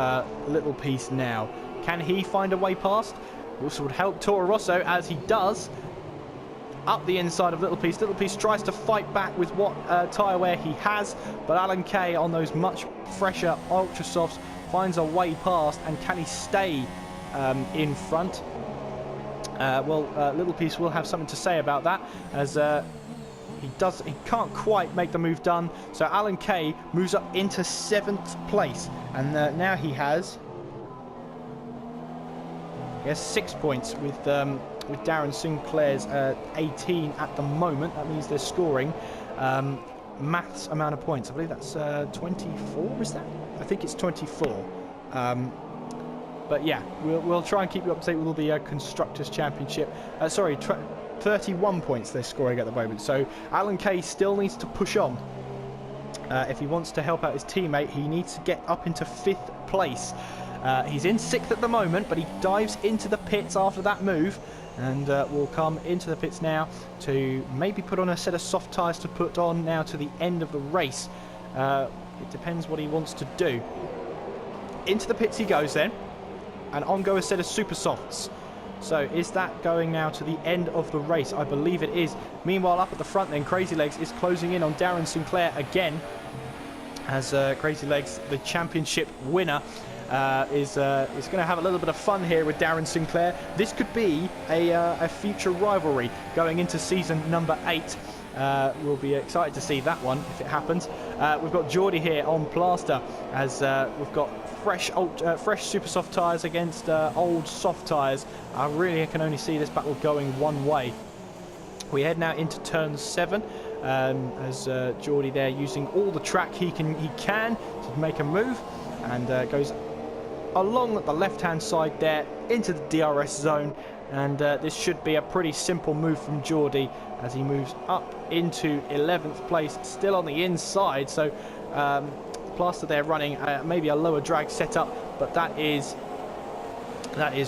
Little Piece now? Can he find a way past? This would help Toro Rosso, as he does. Up the inside of Little Piece. Little Piece tries to fight back with what tyre wear he has, but Alan Kay on those much fresher Ultra Softs finds a way past, and can he stay in front? Little Piece will have something to say about that, as he can't quite make the move done. So Alan Kay moves up into 7th place, and now he has 6 points with Darren Sinclair's 18 at the moment. That means they're scoring maths amount of points. I believe that's 24, is that? I think it's 24. But yeah, we'll try and keep you up to date with all the Constructors Championship. 31 points they're scoring at the moment. So Alan Kay still needs to push on. If he wants to help out his teammate, he needs to get up into 5th place. He's in 6th at the moment, but he dives into the pits after that move, and will come into the pits now to maybe put on a set of soft tyres to put on now to the end of the race. It depends what he wants to do. Into the pits he goes then, and on go a set of super softs. So is that going now to the end of the race? I believe it is. Meanwhile, up at the front then, Crazy Legs is closing in on Darren Sinclair again, as Crazy Legs, the championship winner, is going to have a little bit of fun here with Darren Sinclair. This could be a future rivalry going into season number 8. We'll be excited to see that one if it happens. We've got Geordie here on plaster, as we've got fresh super soft tyres against old soft tyres. I really can only see this battle going one way. We head now into turn 7, as Geordie there using all the track he can to make a move, and goes along the left-hand side there into the DRS zone. And this should be a pretty simple move from Geordie as he moves up into 11th place, still on the inside. So Plaster there running maybe a lower drag setup, but that is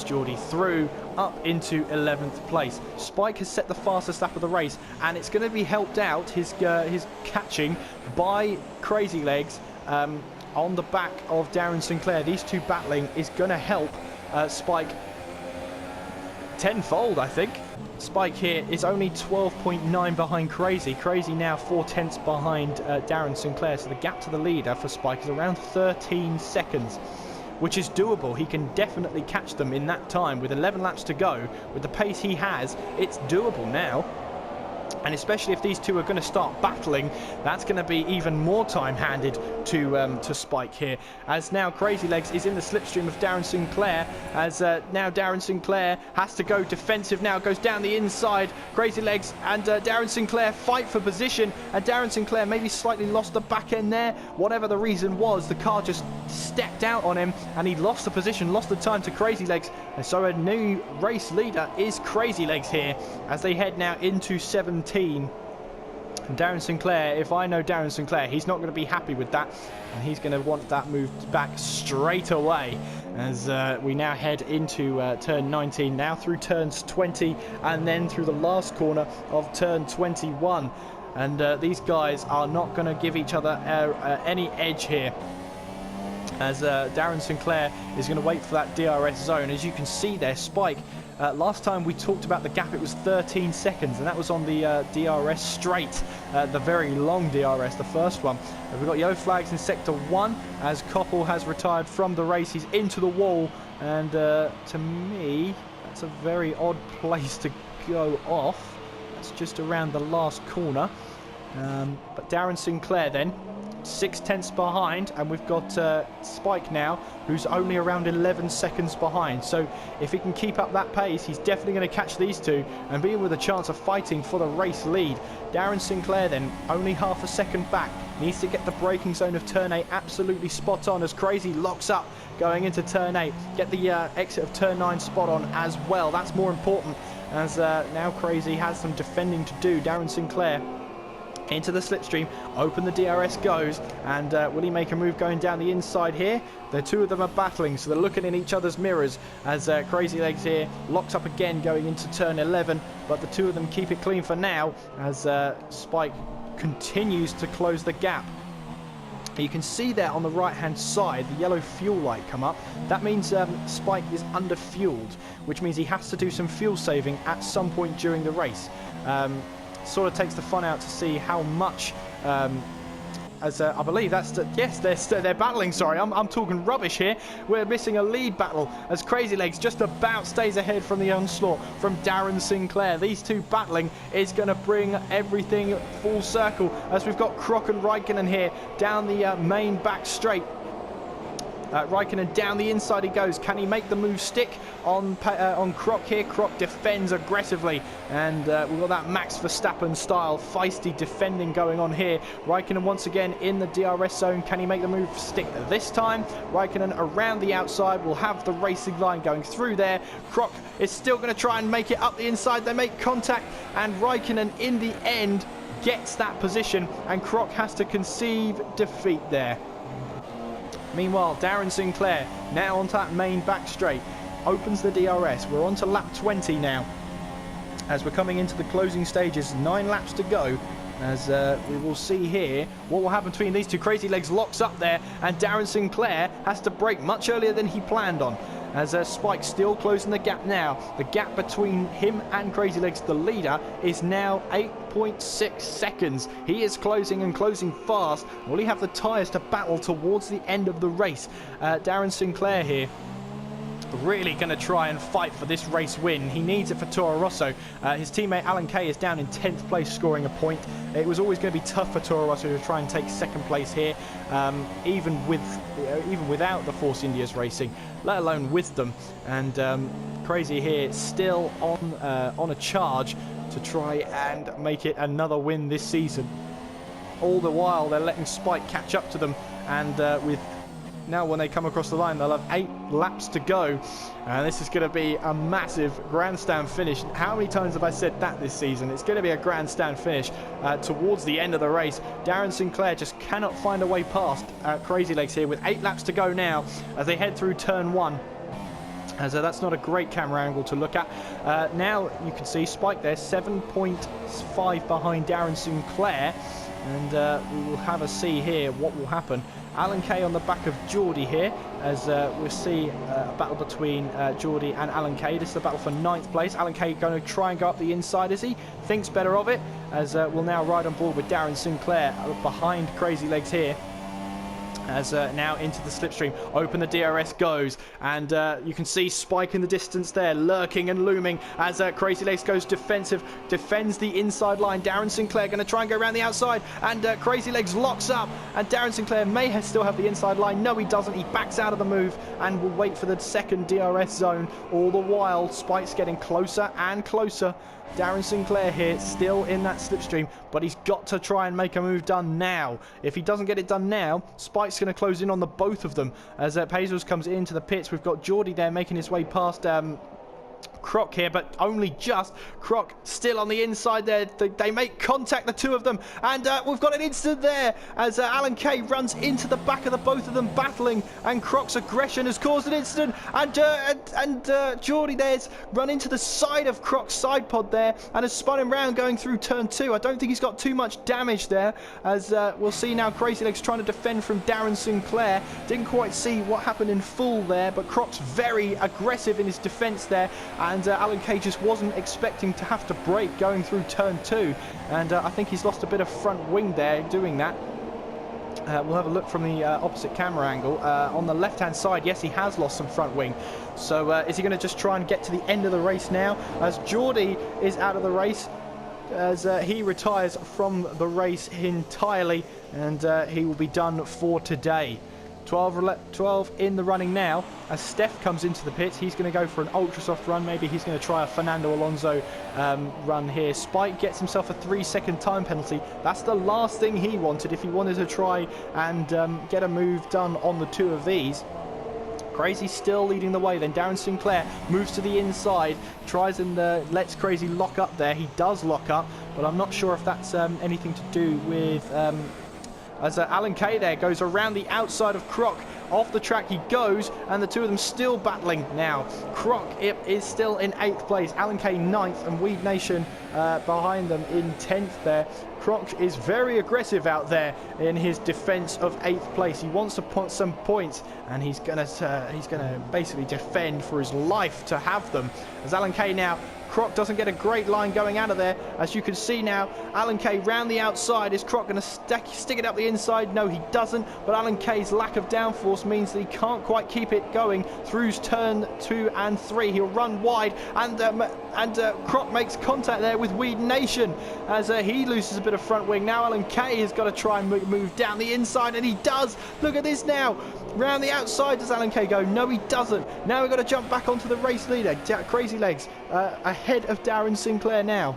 Geordie through up into 11th place. Spike has set the fastest lap of the race, and it's going to be helped out, his catching, by Crazy Legs on the back of Darren Sinclair. These two battling is going to help Spike tenfold, I think. Spike here is only 12.9 behind Crazy. Crazy now 4/10 behind Darren Sinclair, so the gap to the leader for Spike is around 13 seconds, which is doable. He can definitely catch them in that time. With 11 laps to go, with the pace he has, it's doable now. And especially if these two are going to start battling, that's going to be even more time handed to Spike here. As now Crazy Legs is in the slipstream of Darren Sinclair, as now Darren Sinclair has to go defensive now, goes down the inside. Crazy Legs and Darren Sinclair fight for position, and Darren Sinclair maybe slightly lost the back end there. Whatever the reason was, the car just stepped out on him and he lost the position, lost the time to Crazy Legs. And so a new race leader is Crazy Legs here as they head now into 17. And Darren Sinclair, if I know Darren Sinclair, he's not going to be happy with that, and he's going to want that moved back straight away as we now head into turn 19, now through turns 20 and then through the last corner of turn 21. And these guys are not going to give each other any edge here, as Darren Sinclair is going to wait for that DRS zone. As you can see there, Spike, last time we talked about the gap, it was 13 seconds, and that was on the DRS straight, the very long DRS, the first one. We've got yellow flags in sector 1 as Koppel has retired from the race. He's into the wall, and to me, that's a very odd place to go off. That's just around the last corner. But Darren Sinclair then 6/10 behind, and we've got Spike now, who's only around 11 seconds behind. So if he can keep up that pace, he's definitely going to catch these two and be with a chance of fighting for the race lead. Darren Sinclair then only half a second back, needs to get the braking zone of turn 8 absolutely spot on as Crazy locks up going into turn 8. Get the exit of turn 9 spot on as well. That's more important, as now Crazy has some defending to do. Darren Sinclair into the slipstream, open the DRS goes, and will he make a move going down the inside here? The two of them are battling, so they're looking in each other's mirrors as Crazy Legs here locks up again going into turn 11, but the two of them keep it clean for now as Spike continues to close the gap. You can see there on the right hand side the yellow fuel light come up. That means Spike is under fueled, which means he has to do some fuel saving at some point during the race. Sort of takes the fun out to see how much, as I believe that's yes, they're battling. Sorry, I'm talking rubbish here. We're missing a lead battle as Crazy Legs just about stays ahead from the onslaught from Darren Sinclair. These two battling is going to bring everything full circle as we've got Croc and Raikkonen here down the main back straight. Raikkonen down the inside he goes. Can he make the move stick on Croc here? Croc defends aggressively, and we've got that Max Verstappen style feisty defending going on here. Raikkonen once again in the DRS zone. Can he make the move stick this time? Raikkonen around the outside will have the racing line going through there. Croc is still going to try and make it up the inside. They make contact, and Raikkonen in the end gets that position, and Croc has to concede defeat there. Meanwhile, Darren Sinclair now onto that main back straight, opens the DRS. We're on to lap 20 now as we're coming into the closing stages. 9 laps to go, as we will see here what will happen between these two. Crazy Legs locks up there, and Darren Sinclair has to brake much earlier than he planned on, as Spike still closing the gap now. The gap between him and Crazy Legs, the leader, is now 8.6 seconds. He is closing and closing fast. Will he have the tyres to battle towards the end of the race? Darren Sinclair here really going to try and fight for this race win. He needs it for Toro Rosso. His teammate Alan Kay is down in 10th place, scoring a point. It was always going to be tough for Toro Rosso to try and take second place here, even without the Force Indias racing, let alone with them. And Crazy here still on a charge to try and make it another win this season. All the while they're letting Spike catch up to them, and with now when they come across the line, they'll have 8 laps to go. And this is going to be a massive grandstand finish. How many times have I said that this season? It's going to be a grandstand finish towards the end of the race. Darren Sinclair just cannot find a way past Crazy Legs here with 8 laps to go now as they head through turn 1. As that's not a great camera angle to look at. Now you can see Spike there, 7.5 behind Darren Sinclair. And we will have a see here what will happen. Alan Kay on the back of Geordie here, as we'll see a battle between Geordie and Alan Kay. This is a battle for 9th place. Alan Kay going to try and go up the inside as he thinks better of it, as we'll now ride on board with Darren Sinclair behind Crazy Legs here. As now into the slipstream, open the DRS goes, and you can see Spike in the distance there, lurking and looming as Crazy Legs goes defensive, defends the inside line. Darren Sinclair going to try and go around the outside, and Crazy Legs locks up, and Darren Sinclair may still have the inside line. No, he doesn't. He backs out of the move and will wait for the second DRS zone. All the while, Spike's getting closer and closer. Darren Sinclair here, still in that slipstream, but he's got to try and make a move done now. If he doesn't get it done now, Spike's going to close in on the both of them. As Pazels comes into the pits, we've got Geordie there making his way past Croc here, but only just. Croc still on the inside there. They make contact, the two of them, and we've got an incident there as Alan Kay runs into the back of the both of them battling, and Croc's aggression has caused an incident, and Geordie there's run into the side of Croc's side pod there and has spun him round going through turn 2. I don't think he's got too much damage there, as we'll see now Crazy Legs trying to defend from Darren Sinclair. Didn't quite see what happened in full there, but Croc's very aggressive in his defence there, and Alan Kay just wasn't expecting to have to brake going through turn 2, and I think he's lost a bit of front wing there doing that. We'll have a look from the opposite camera angle. On the left hand side, yes, he has lost some front wing. So is he going to just try and get to the end of the race now, as Geordie is out of the race, as he retires from the race entirely, and he will be done for today. 12 in the running now as Steph comes into the pits. He's going to go for an ultra soft run. Maybe he's going to try a Fernando Alonso run here. Spike gets himself a 3-second time penalty. That's the last thing he wanted if he wanted to try and get a move done on the two of these. Crazy still leading the way. Then Darren Sinclair moves to the inside, tries and lets Crazy lock up there. He does lock up, but I'm not sure if that's anything to do with as Alan Kay there goes around the outside of Croc. Off the track he goes, and the two of them still battling now. Croc is still in 8th place, Alan Kay 9th, and Weed Nation behind them in 10th there. Croc is very aggressive out there in his defence of 8th place. He wants to put some points, and he's gonna basically defend for his life to have them. As Alan Kay now, Croc doesn't get a great line going out of there. As you can see now, Alan Kay round the outside. Is Croc going to stick it up the inside? No, he doesn't. But Alan Kay's lack of downforce means that he can't quite keep it going through turn 2 and 3. He'll run wide, and Croc makes contact there with Weed Nation as he loses a bit of front wing. Now Alan Kay has got to try and move down the inside, and he does. Look at this now. Round the outside does Alan Kay go? No, he doesn't. Now we've got to jump back onto the race leader, Crazy Legs, ahead of Darren Sinclair now.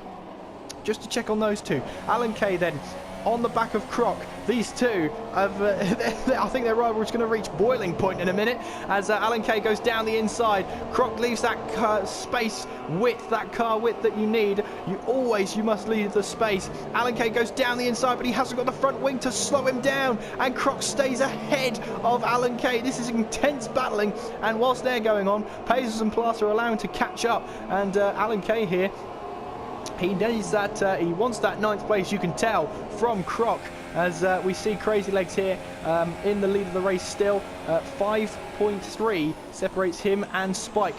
Just to check on those two. Alan Kay then on the back of Croc. These two have, I think their rivalry is going to reach boiling point in a minute as Alan Kay goes down the inside. Croc leaves that space width, that car width that you need. You must leave the space. Alan Kay goes down the inside, but he hasn't got the front wing to slow him down, and Croc stays ahead of Alan Kay. This is intense battling, and whilst they're going on, Pazos and Plaster are allowing to catch up, and Alan Kay here, he needs that, he wants that 9th place, you can tell from Croc, as we see Crazy Legs here in the lead of the race still. 5.3 separates him and Spike.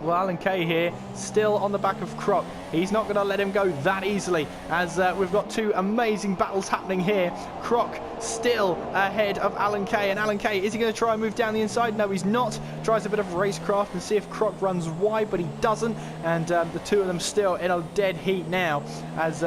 Well, Alan Kay here still on the back of Croc. He's not going to let him go that easily, as we've got two amazing battles happening here. Croc still ahead of Alan Kay, and Alan Kay, is he going to try and move down the inside? No, he's not. Tries a bit of racecraft and see if Croc runs wide, but he doesn't, and the two of them still in a dead heat now, as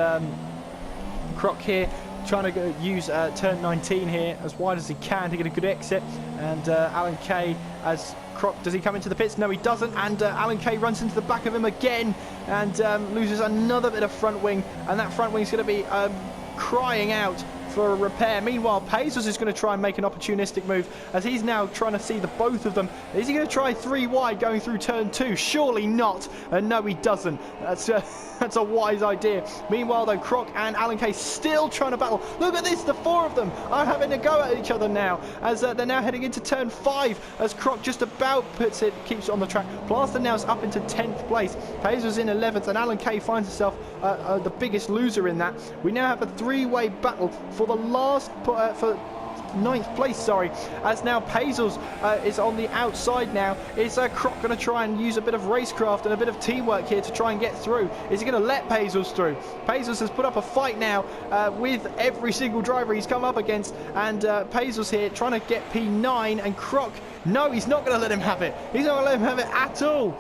Croc here trying to use turn 19 here as wide as he can to get a good exit, and Alan Kay, as Croc, does he come into the pits? No, he doesn't, and Alan Kay runs into the back of him again and loses another bit of front wing, and that front wing is going to be crying out for a repair. Meanwhile, Pazos is going to try and make an opportunistic move as he's now trying to see the both of them. Is he going to try 3 wide going through turn 2? Surely not. No, he doesn't. That's a wise idea. Meanwhile, though, Croc and Alan Kay still trying to battle. Look at this. The 4 of them are having a go at each other now as they're now heading into turn 5 as Croc just about keeps it on the track. Plaster now is up into 10th place. Pazos in 11th and Alan Kay finds himself the biggest loser in that. We now have a 3-way battle for the last for 9th place, sorry, as now Pazos is on the outside now. Is Croc going to try and use a bit of racecraft and a bit of teamwork here to try and get through? Is he going to let Pazos through? Pazos has put up a fight now with every single driver he's come up against, and Pazos here trying to get P9, and Croc, no, he's not going to let him have it. He's not going to let him have it at all.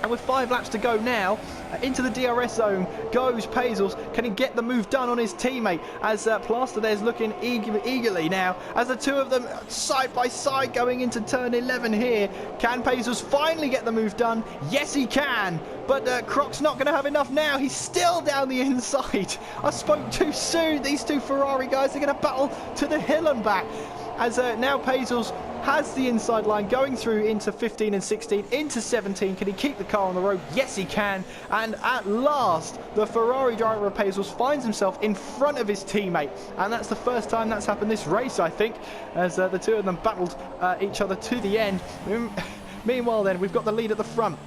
And with 5 laps to go now, into the DRS zone goes Pazos. Can he get the move done on his teammate? As Plaster there's looking eagerly now, as the 2 of them side by side going into turn 11 here. Can Pazos finally get the move done? Yes, he can. But Croc's not going to have enough now. He's still down the inside. I spoke too soon. These 2 Ferrari guys are going to battle to the hill and back. As now Pazos has the inside line going through into 15 and 16, into 17. Can he keep the car on the road? Yes, he can. And at last, the Ferrari driver of Pazos finds himself in front of his teammate. And that's the first time that's happened this race, I think, as the 2 of them battled each other to the end. Meanwhile, then, we've got the lead at the front.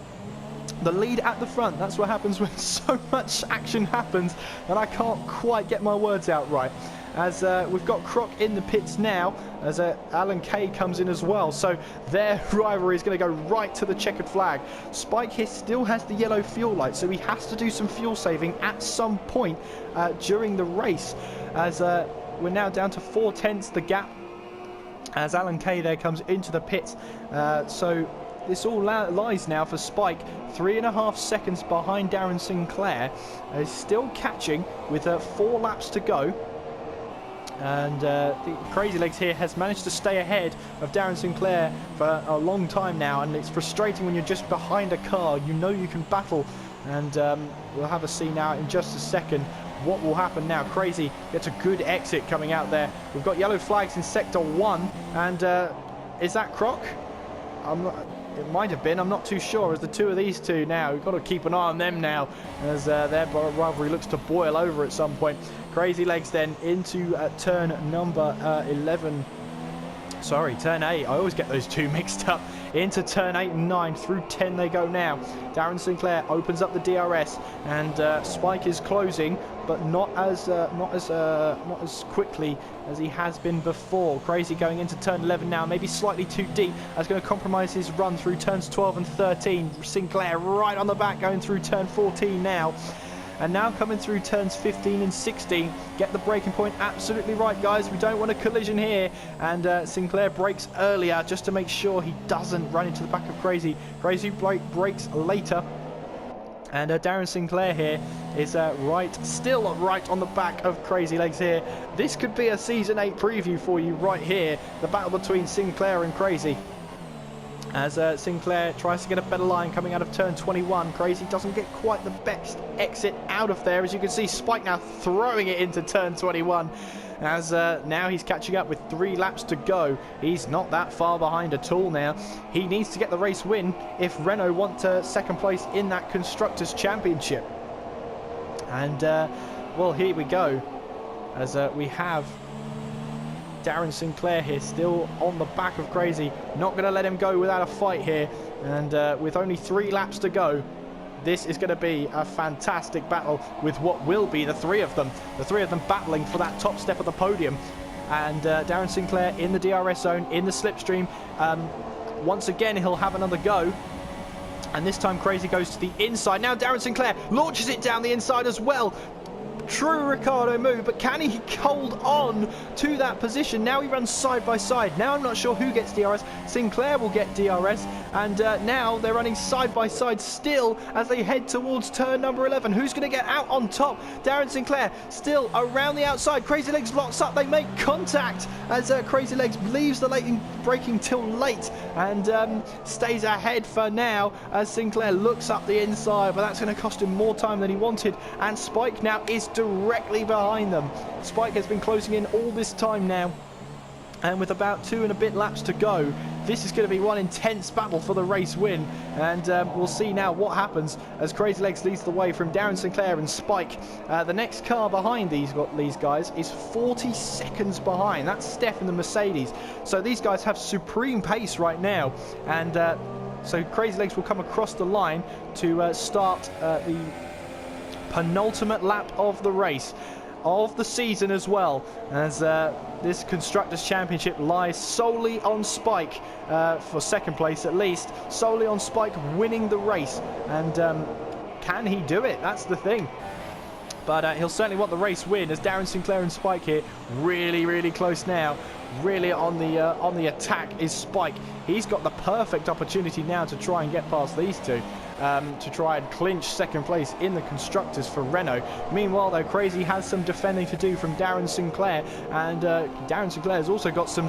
The lead at the front, that's what happens when so much action happens that I can't quite get my words out right. As we've got Croc in the pits now, as Alan Kay comes in as well. So their rivalry is going to go right to the checkered flag. Spike here still has the yellow fuel light, so he has to do some fuel saving at some point during the race. As we're now down to 4/10 the gap, as Alan Kay there comes into the pits. So this all lies now for Spike, 3.5 seconds behind Darren Sinclair. Is still catching with 4 laps to go. And the Crazy Legs here has managed to stay ahead of Darren Sinclair for a long time now, and it's frustrating when you're just behind a car. You know you can battle, and we'll have a see now in just a second what will happen now. Crazy gets a good exit coming out there. We've got yellow flags in sector 1, and is that Croc? It might have been, I'm not too sure, as the 2 of these 2 now, we've got to keep an eye on them now, as their rivalry looks to boil over at some point. Crazy Legs then into turn number 11. Sorry, turn 8. I always get those 2 mixed up. Into turn 8 and 9. Through 10 they go now. Darren Sinclair opens up the DRS, and Spike is closing, but not as quickly as he has been before. Crazy going into turn 11 now, maybe slightly too deep. That's going to compromise his run through turns 12 and 13. Sinclair right on the back going through turn 14 now. And now coming through turns 15 and 16. Get the braking point absolutely right, guys. We don't want a collision here. And Sinclair brakes earlier just to make sure he doesn't run into the back of Crazy. Crazy brakes later. And Darren Sinclair here is still right on the back of Crazy Legs here. This could be a Season 8 preview for you right here. The battle between Sinclair and Crazy. As Sinclair tries to get a better line coming out of turn 21. Crazy doesn't get quite the best exit out of there. As you can see, Spike now throwing it into turn 21. As now he's catching up with 3 laps to go. He's not that far behind at all now. He needs to get the race win if Renault want second place in that Constructors' Championship. And, well, here we go. As we have Darren Sinclair here still on the back of Crazy. Not going to let him go without a fight here. And with only 3 laps to go, this is going to be a fantastic battle with what will be the 3 of them. The 3 of them battling for that top step of the podium. And Darren Sinclair in the DRS zone, in the slipstream. Once again, he'll have another go. And this time Crazy goes to the inside. Now Darren Sinclair launches it down the inside as well. True Ricardo move, but can he hold on to that position? Now he runs side by side. Now I'm not sure who gets DRS. Sinclair will get DRS, and now they're running side by side still as they head towards turn number 11. Who's going to get out on top? Darren Sinclair still around the outside. Crazy Legs locks up. They make contact as Crazy Legs leaves the late braking till late and stays ahead for now as Sinclair looks up the inside, but that's going to cost him more time than he wanted. And Spike now is directly behind them. Spike has been closing in all this time now. And with about 2 and a bit laps to go, this is going to be one intense battle for the race win. And we'll see now what happens as Crazy Legs leads the way from Darren Sinclair and Spike. The next car behind these guys is 40 seconds behind. That's Steph in the Mercedes. So these guys have supreme pace right now. And so Crazy Legs will come across the line to start the penultimate lap of the race. Of the season as well, as this Constructors' Championship lies solely on Spike, for second place at least, solely on Spike winning the race. And can he do it? That's the thing. But he'll certainly want the race win, as Darren Sinclair and Spike here really close now. Really on the attack is Spike. He's got the perfect opportunity now to try and get past these two, to try and clinch second place in the Constructors for Renault. Meanwhile, though, Crazy has some defending to do from Darren Sinclair, and Darren Sinclair has also got some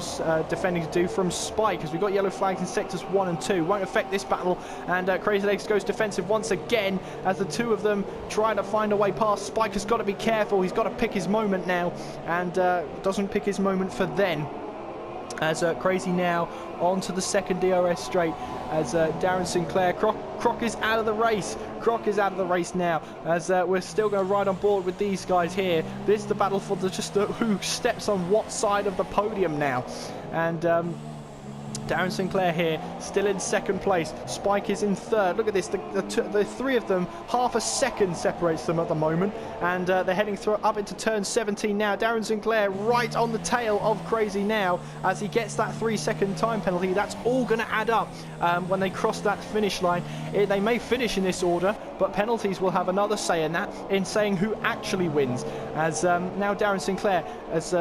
defending to do from Spike, as we've got yellow flags in sectors 1 and 2. Won't affect this battle, and Crazy Legs goes defensive once again as the two of them try to find a way past. Spike has got to be careful. He's got to pick his moment now, and doesn't pick his moment for then. As Crazy now onto the second DRS straight, as Darren Sinclair, Croc is out of the race. Croc is out of the race now, as we're still going to ride on board with these guys here. This is the battle for who steps on what side of the podium now. And Darren Sinclair here, still in second place. Spike is in third. Look at this, the three of them, half a second separates them at the moment. And they're heading up into turn 17 now. Darren Sinclair right on the tail of Crazy now, as he gets that 3-second time penalty. That's all going to add up when they cross that finish line. They may finish in this order, but penalties will have another say in that, in saying who actually wins. As now Darren Sinclair, as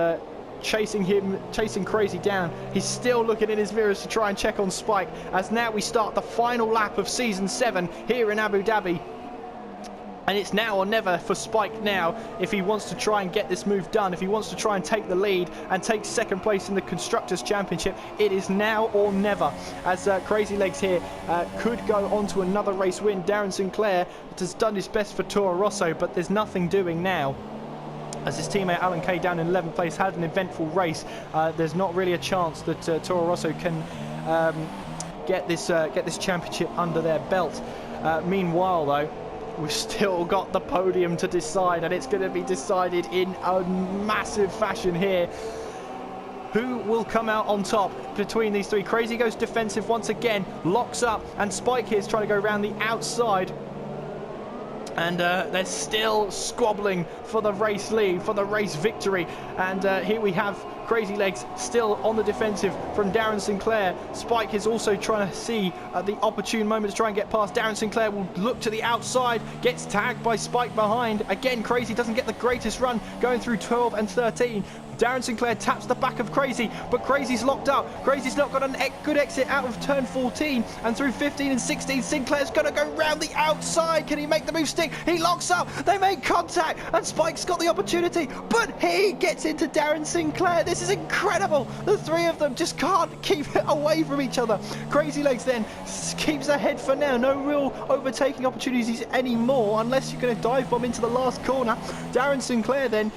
chasing Crazy down. He's still looking in his mirrors to try and check on Spike, as now we start the final lap of season 7 here in Abu Dhabi. And it's now or never for Spike now, if he wants to try and get this move done, if he wants to try and take the lead and take second place in the Constructors' Championship. It is now or never, as Crazy Legs here could go on to another race win. Darren Sinclair has done his best for Toro Rosso, but there's nothing doing now. As his teammate Alan Kay down in 11th place had an eventful race, there's not really a chance that Toro Rosso can get this championship under their belt. Meanwhile, though, we've still got the podium to decide, and it's going to be decided in a massive fashion here. Who will come out on top between these three? Crazy goes defensive once again, locks up, and Spike here is trying to go around the outside. And they're still squabbling for the race lead, for the race victory. And here we have Crazy Legs still on the defensive from Darren Sinclair. Spike is also trying to see the opportune moment to try and get past. Darren Sinclair will look to the outside, gets tagged by Spike behind. Again, Crazy doesn't get the greatest run, going through 12 and 13. Darren Sinclair taps the back of Crazy, but Crazy's locked up. Crazy's not got a good exit out of turn 14, and through 15 and 16, Sinclair's going to go round the outside. Can he make the move stick? He locks up. They make contact, and Spike's got the opportunity, but he gets into Darren Sinclair. This is incredible. The three of them just can't keep it away from each other. Crazy Legs then keeps ahead for now. No real overtaking opportunities anymore, unless you're going to dive bomb into the last corner. Darren Sinclair then,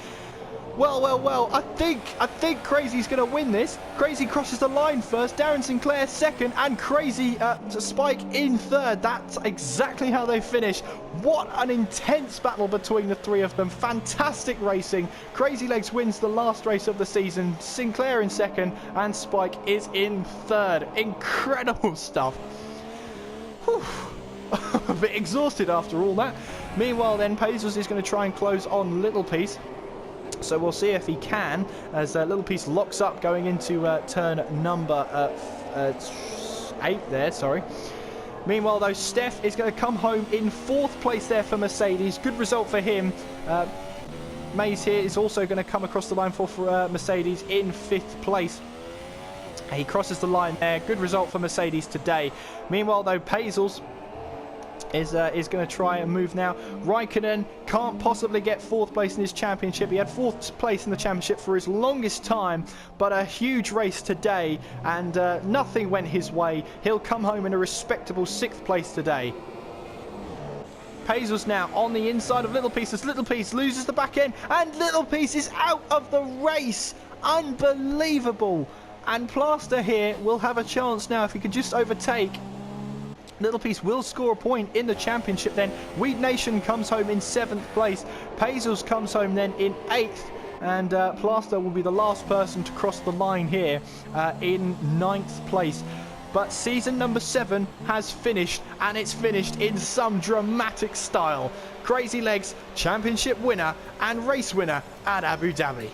well, I think Crazy's going to win this. Crazy crosses the line first, Darren Sinclair second, and Crazy Spike in third. That's exactly how they finish. What an intense battle between the three of them. Fantastic racing. Crazy Legs wins the last race of the season, Sinclair in second, and Spike is in third. Incredible stuff. Whew. A bit exhausted after all that. Meanwhile then, Pazos is going to try and close on Little Piece. So we'll see if he can, as Little Piece locks up going into turn number 8 there, sorry. Meanwhile, though, Steph is going to come home in 4th place there for Mercedes. Good result for him. Mays here is also going to come across the line for Mercedes in 5th place. He crosses the line there. Good result for Mercedes today. Meanwhile, though, Pazels is going to try and move now. Raikkonen can't possibly get 4th place in his championship. He had 4th place in the championship for his longest time, but a huge race today, and nothing went his way. He'll come home in a respectable 6th place today. Paisley's now on the inside of Little Piece as Little Piece loses the back end, and Little Piece is out of the race. Unbelievable. And Plaster here will have a chance now if he can just overtake. Little Piece will score a point in the championship then. Weed Nation comes home in 7th place. Paisley's comes home then in 8th. And Plaster will be the last person to cross the line here in 9th place. But season number 7 has finished, and it's finished in some dramatic style. Crazy Legs, championship winner and race winner at Abu Dhabi.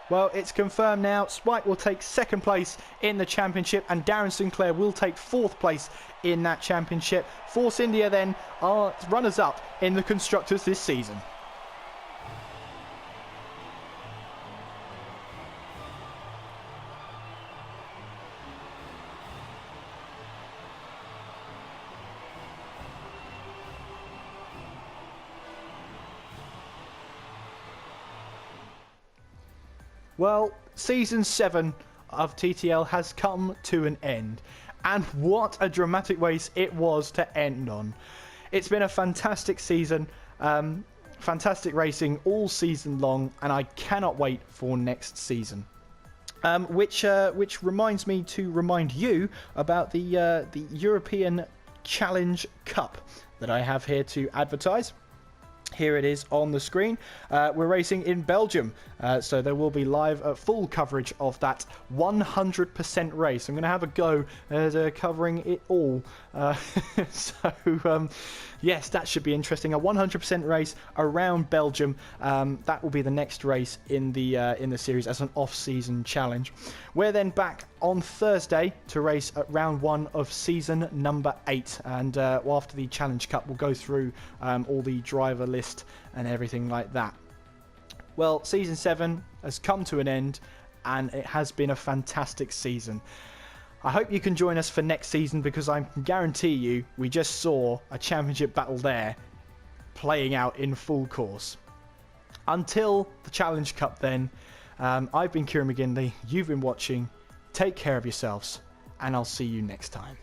Well, it's confirmed now. Spike will take 2nd place in the championship, and Darren Sinclair will take 4th place in that championship. Force India then are runners-up in the constructors this season. Well, season 7 of TTL has come to an end, and what a dramatic race it was to end on. It's been a fantastic season, fantastic racing all season long, and I cannot wait for next season. Which reminds me to remind you about the European Challenge Cup that I have here to advertise. Here it is on the screen. We're racing in Belgium, so there will be live full coverage of that 100% race. I'm going to have a go at covering it all. Yes, that should be interesting. A 100% race around Belgium. That will be the next race in the series as an off-season challenge. We're then back on Thursday to race at round 1 of season number 8, and after the Challenge Cup we'll go through all the driver list and everything like that. Well, season 7 has come to an end, and it has been a fantastic season. I hope you can join us for next season, because I can guarantee you we just saw a championship battle there playing out in full course. Until the Challenge Cup then, I've been Kieran McGinley, you've been watching. Take care of yourselves, and I'll see you next time.